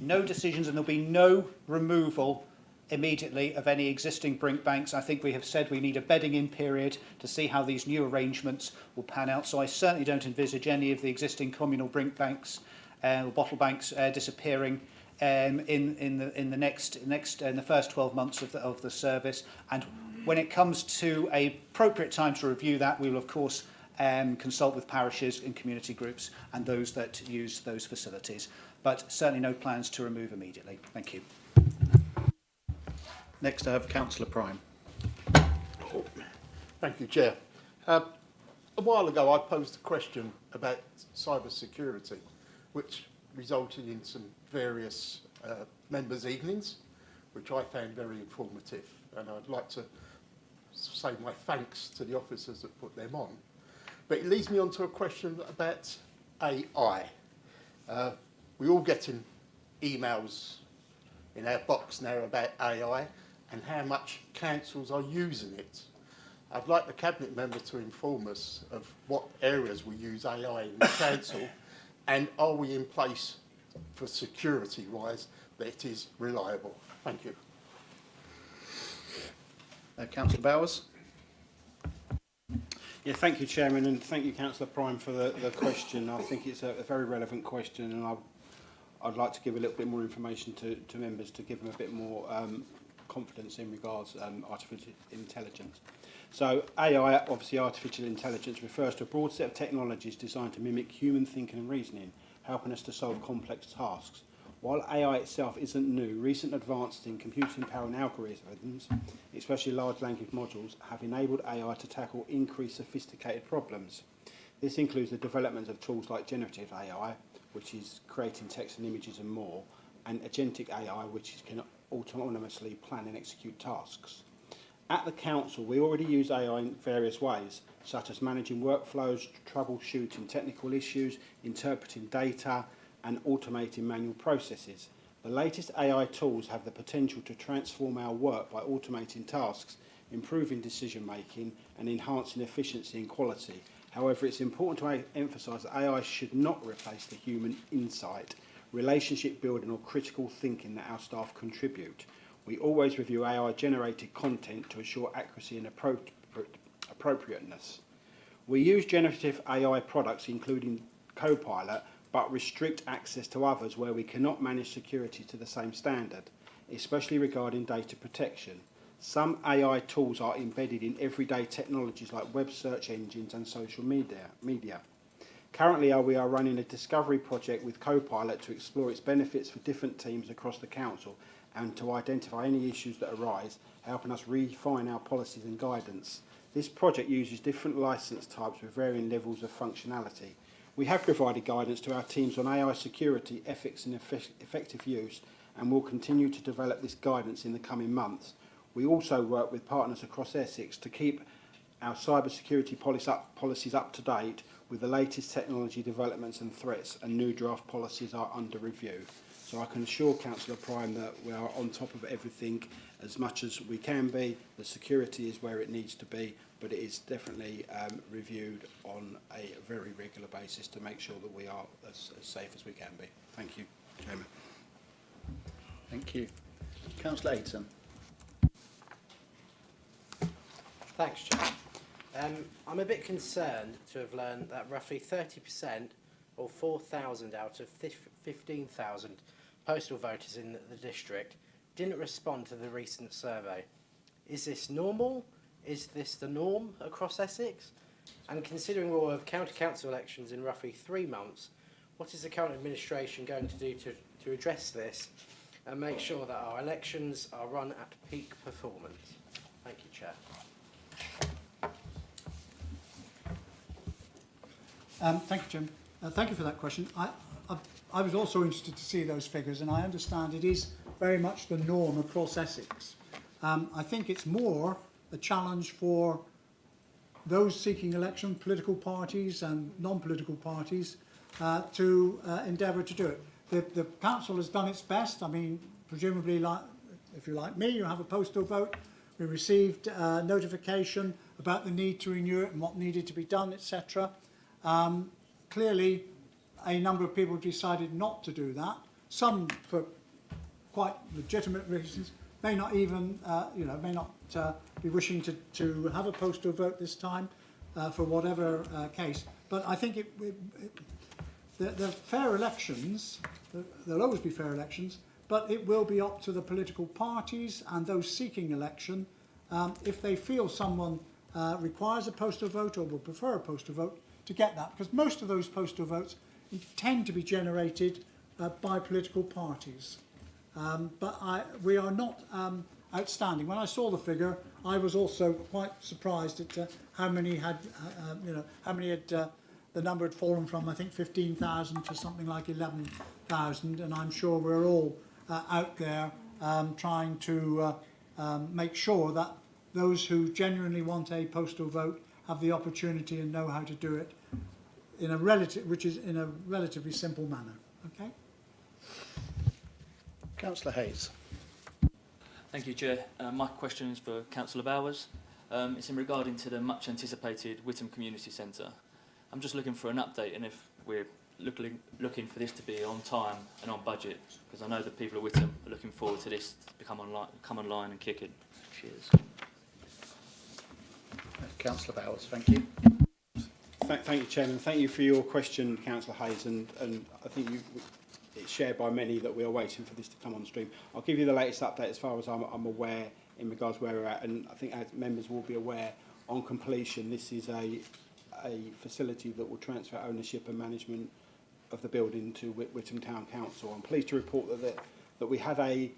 no decisions and there'll be no removal immediately of any existing brink banks? I think we have said we need a bedding in period to see how these new arrangements will pan out. So I certainly don't envisage any of the existing communal brink banks or bottle banks disappearing in the first 12 months of the service. And when it comes to an appropriate time to review that, we will of course consult with parishes and community groups and those that use those facilities. But certainly no plans to remove immediately. Thank you. Next I have Councillor Prime. Thank you, Chair. A while ago I posed a question about cyber security, which resulted in some various members' evenings, which I found very informative, and I'd like to say my thanks to the officers that put them on. But it leads me on to a question about AI. We're all getting emails in our box now about AI and how much councils are using it. I'd like the Cabinet member to inform us of what areas we use AI in the council, and are we in place for security-wise that it is reliable? Thank you. Councillor Bowers. Yeah, thank you, Chairman, and thank you, Councillor Prime, for the question. I think it's a very relevant question, and I'd like to give a little bit more information to members to give them a bit more confidence in regards to artificial intelligence. So AI, obviously artificial intelligence, refers to a broad set of technologies designed to mimic human thinking and reasoning, helping us to solve complex tasks. While AI itself isn't new, recent advances in computing power and algorithms, especially large language modules, have enabled AI to tackle increased sophisticated problems. This includes the development of tools like generative AI, which is creating text and images and more, and agentic AI, which can autonomously plan and execute tasks. At the Council, we already use AI in various ways, such as managing workflows, troubleshooting technical issues, interpreting data, and automating manual processes. The latest AI tools have the potential to transform our work by automating tasks, improving decision-making, and enhancing efficiency and quality. However, it's important to emphasise that AI should not replace the human insight, relationship building, or critical thinking that our staff contribute. We always review AI-generated content to ensure accuracy and appropriateness. We use generative AI products, including Copilot, but restrict access to others where we cannot manage security to the same standard, especially regarding data protection. Some AI tools are embedded in everyday technologies like web search engines and social media. Currently, we are running a discovery project with Copilot to explore its benefits for different teams across the Council and to identify any issues that arise, helping us refine our policies and guidance. This project uses different licence types with varying levels of functionality. We have provided guidance to our teams on AI security, ethics and effective use, and will continue to develop this guidance in the coming months. We also work with partners across Essex to keep our cyber security policies up to date with the latest technology developments and threats, and new draft policies are under review. So I can assure Councillor Prime that we are on top of everything as much as we can be. The security is where it needs to be, but it is definitely reviewed on a very regular basis to make sure that we are as safe as we can be. Thank you, Chairman. Thank you. Councillor Ayton. Thanks, Chair. I'm a bit concerned to have learned that roughly 30%, or 4,000 out of 15,000 postal voters in the district, didn't respond to the recent survey. Is this normal? Is this the norm across Essex? And considering we'll have county council elections in roughly 3 months, what is the current administration going to do to address this and make sure that our elections are run at peak performance? Thank you, Chair. Thank you, Jim. Thank you for that question. I was also interested to see those figures, and I understand it is very much the norm across Essex. I think it's more a challenge for those seeking election, political parties and non-political parties, to endeavour to do it. The council has done its best. I mean, presumably, like, if you're like me, you have a postal vote. We received notification about the need to renew it and what needed to be done, etc. Clearly, a number of people decided not to do that. Some for quite legitimate reasons, may not even, may not be wishing to have a postal vote this time for whatever case. But I think the fair elections, there'll always be fair elections, but it will be up to the political parties and those seeking election if they feel someone requires a postal vote or would prefer a postal vote to get that, because most of those postal votes tend to be generated by political parties. But we are not outstanding. When I saw the figure, I was also quite surprised at how many had, the number had fallen from, I think, 15,000 to something like 11,000, and I'm sure we're all out there trying to make sure that those who genuinely want a postal vote have the opportunity and know how to do it in a relatively simple manner. Okay. Councillor Hayes. Thank you, Chair. My question is for Councillor Bowers. It's in regarding to the much anticipated Whittam Community Centre. I'm just looking for an update and if we're looking for this to be on time and on budget, because I know the people of Whittam are looking forward to this to come online and kick it. Cheers. Councillor Bowers, thank you. Thank you, Chairman. Thank you for your question, Councillor Hayes, and I think it's shared by many that we are waiting for this to come on stream. I'll give you the latest update as far as I'm aware in regards to where we're at, and I think as members will be aware, on completion, this is a facility that will transfer ownership and management of the building to Whittam Town Council. I'm pleased to report that we had a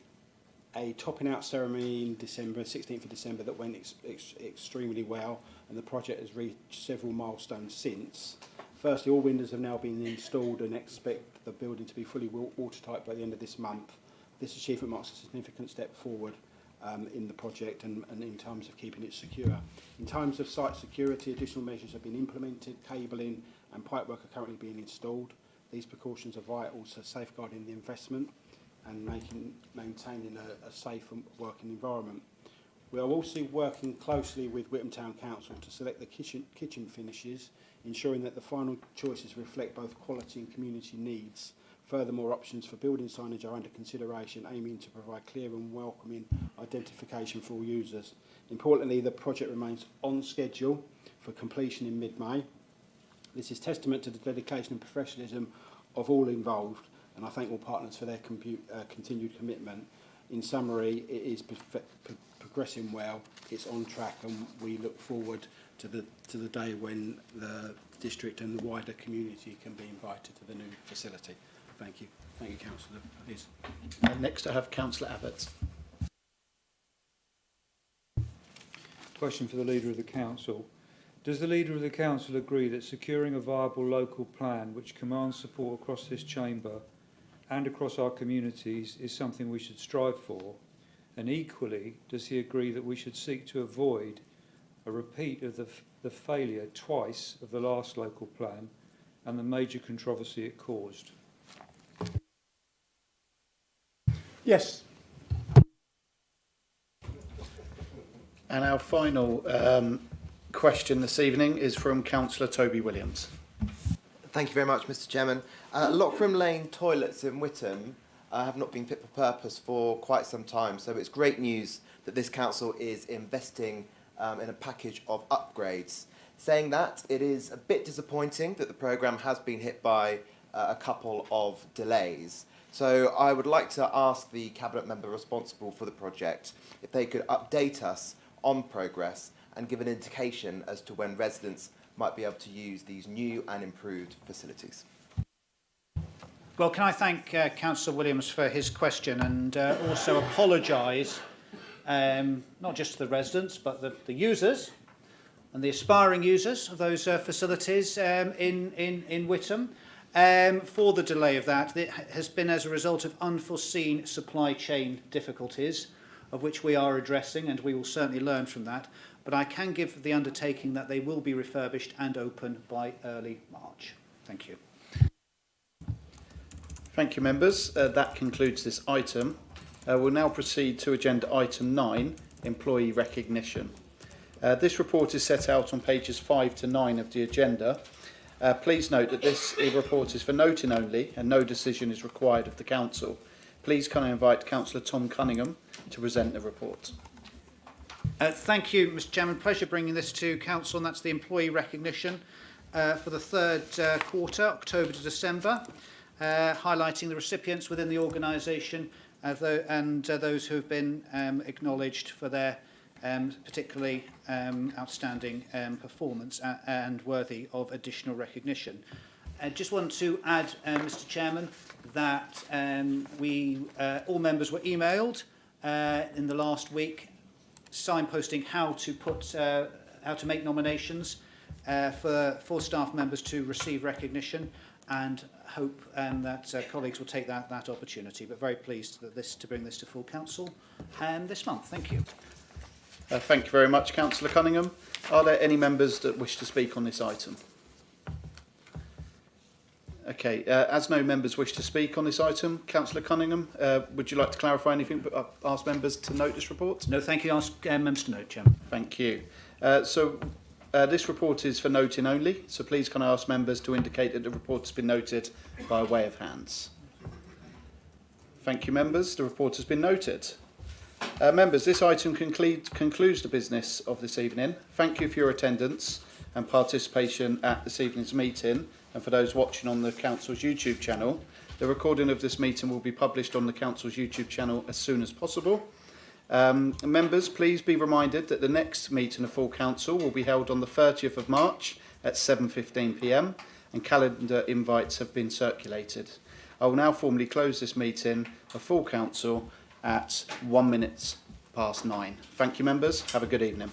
topping out ceremony in December, 16th of December, that went extremely well, and the project has reached several milestones since. Firstly, all windows have now been installed and expect the building to be fully watertight by the end of this month. This achievement marks a significant step forward in the project and in terms of keeping it secure. In terms of site security, additional measures have been implemented, cabling and pipework are currently being installed. These precautions are vital to safeguarding the investment and maintaining a safe and working environment. We are also working closely with Whittam Town Council to select the kitchen finishes, ensuring that the final choices reflect both quality and community needs. Furthermore, options for building signage are under consideration, aiming to provide clear and welcoming identification for all users. Importantly, the project remains on schedule for completion in mid-May. This is testament to the dedication and professionalism of all involved, and I thank all partners for their continued commitment. In summary, it is progressing well, it's on track, and we look forward to the day when the district and the wider community can be invited to the new facility. Thank you. Thank you, Councillor. Please. Next I have Councillor Abbott. Question for the Leader of the Council. Does the Leader of the Council agree that securing a viable local plan which commands support across this chamber and across our communities is something we should strive for? And equally, does he agree that we should seek to avoid a repeat of the failure twice of the last local plan and the major controversy it caused? Yes. And our final question this evening is from Councillor Toby Williams. Thank you very much, Mr. Chairman. Lockroom Lane toilets in Whittam have not been fit for purpose for quite some time, so it's great news that this council is investing in a package of upgrades. Saying that, it is a bit disappointing that the programme has been hit by a couple of delays. So I would like to ask the Cabinet member responsible for the project if they could update us on progress and give an indication as to when residents might be able to use these new and improved facilities. Well, can I thank Councillor Williams for his question and also apologise not just to the residents but the users and the aspiring users of those facilities in Whittam for the delay of that. It has been as a result of unforeseen supply chain difficulties, of which we are addressing, and we will certainly learn from that. But I can give the undertaking that they will be refurbished and open by early March. Thank you. Thank you, members. That concludes this item. We'll now proceed to agenda item 9, employee recognition. This report is set out on pages 5 to 9 of the agenda. Please note that this report is for noting only and no decision is required of the Council. Please can I invite Councillor Tom Cunningham to present the report. Thank you, Mr Chairman. Pleasure bringing this to Council, and that's the employee recognition for the third quarter, October to December, highlighting the recipients within the organisation and those who have been acknowledged for their particularly outstanding performance and worthy of additional recognition. I just want to add, Mr Chairman, that all members were emailed in the last week signposting how to make nominations for staff members to receive recognition, and hope that colleagues will take that opportunity. But very pleased that to bring this to full council this month. Thank you. Thank you very much, Councillor Cunningham. Are there any members that wish to speak on this item? Okay, as no members wish to speak on this item, Councillor Cunningham, would you like to clarify anything but ask members to note this report? No, thank you. Ask members to note, Chairman. Thank you. This report is for noting only, so please can I ask members to indicate that the report has been noted by way of hands. Thank you, members. The report has been noted. Members, this item concludes the business of this evening. Thank you for your attendance and participation at this evening's meeting, and for those watching on the Council's YouTube channel. The recording of this meeting will be published on the Council's YouTube channel as soon as possible. Members, please be reminded that the next meeting of full Council will be held on the 30th of March at 7:15 p.m. and calendar invites have been circulated. I will now formally close this meeting of full Council at 1 minute past 9. Thank you, members. Have a good evening.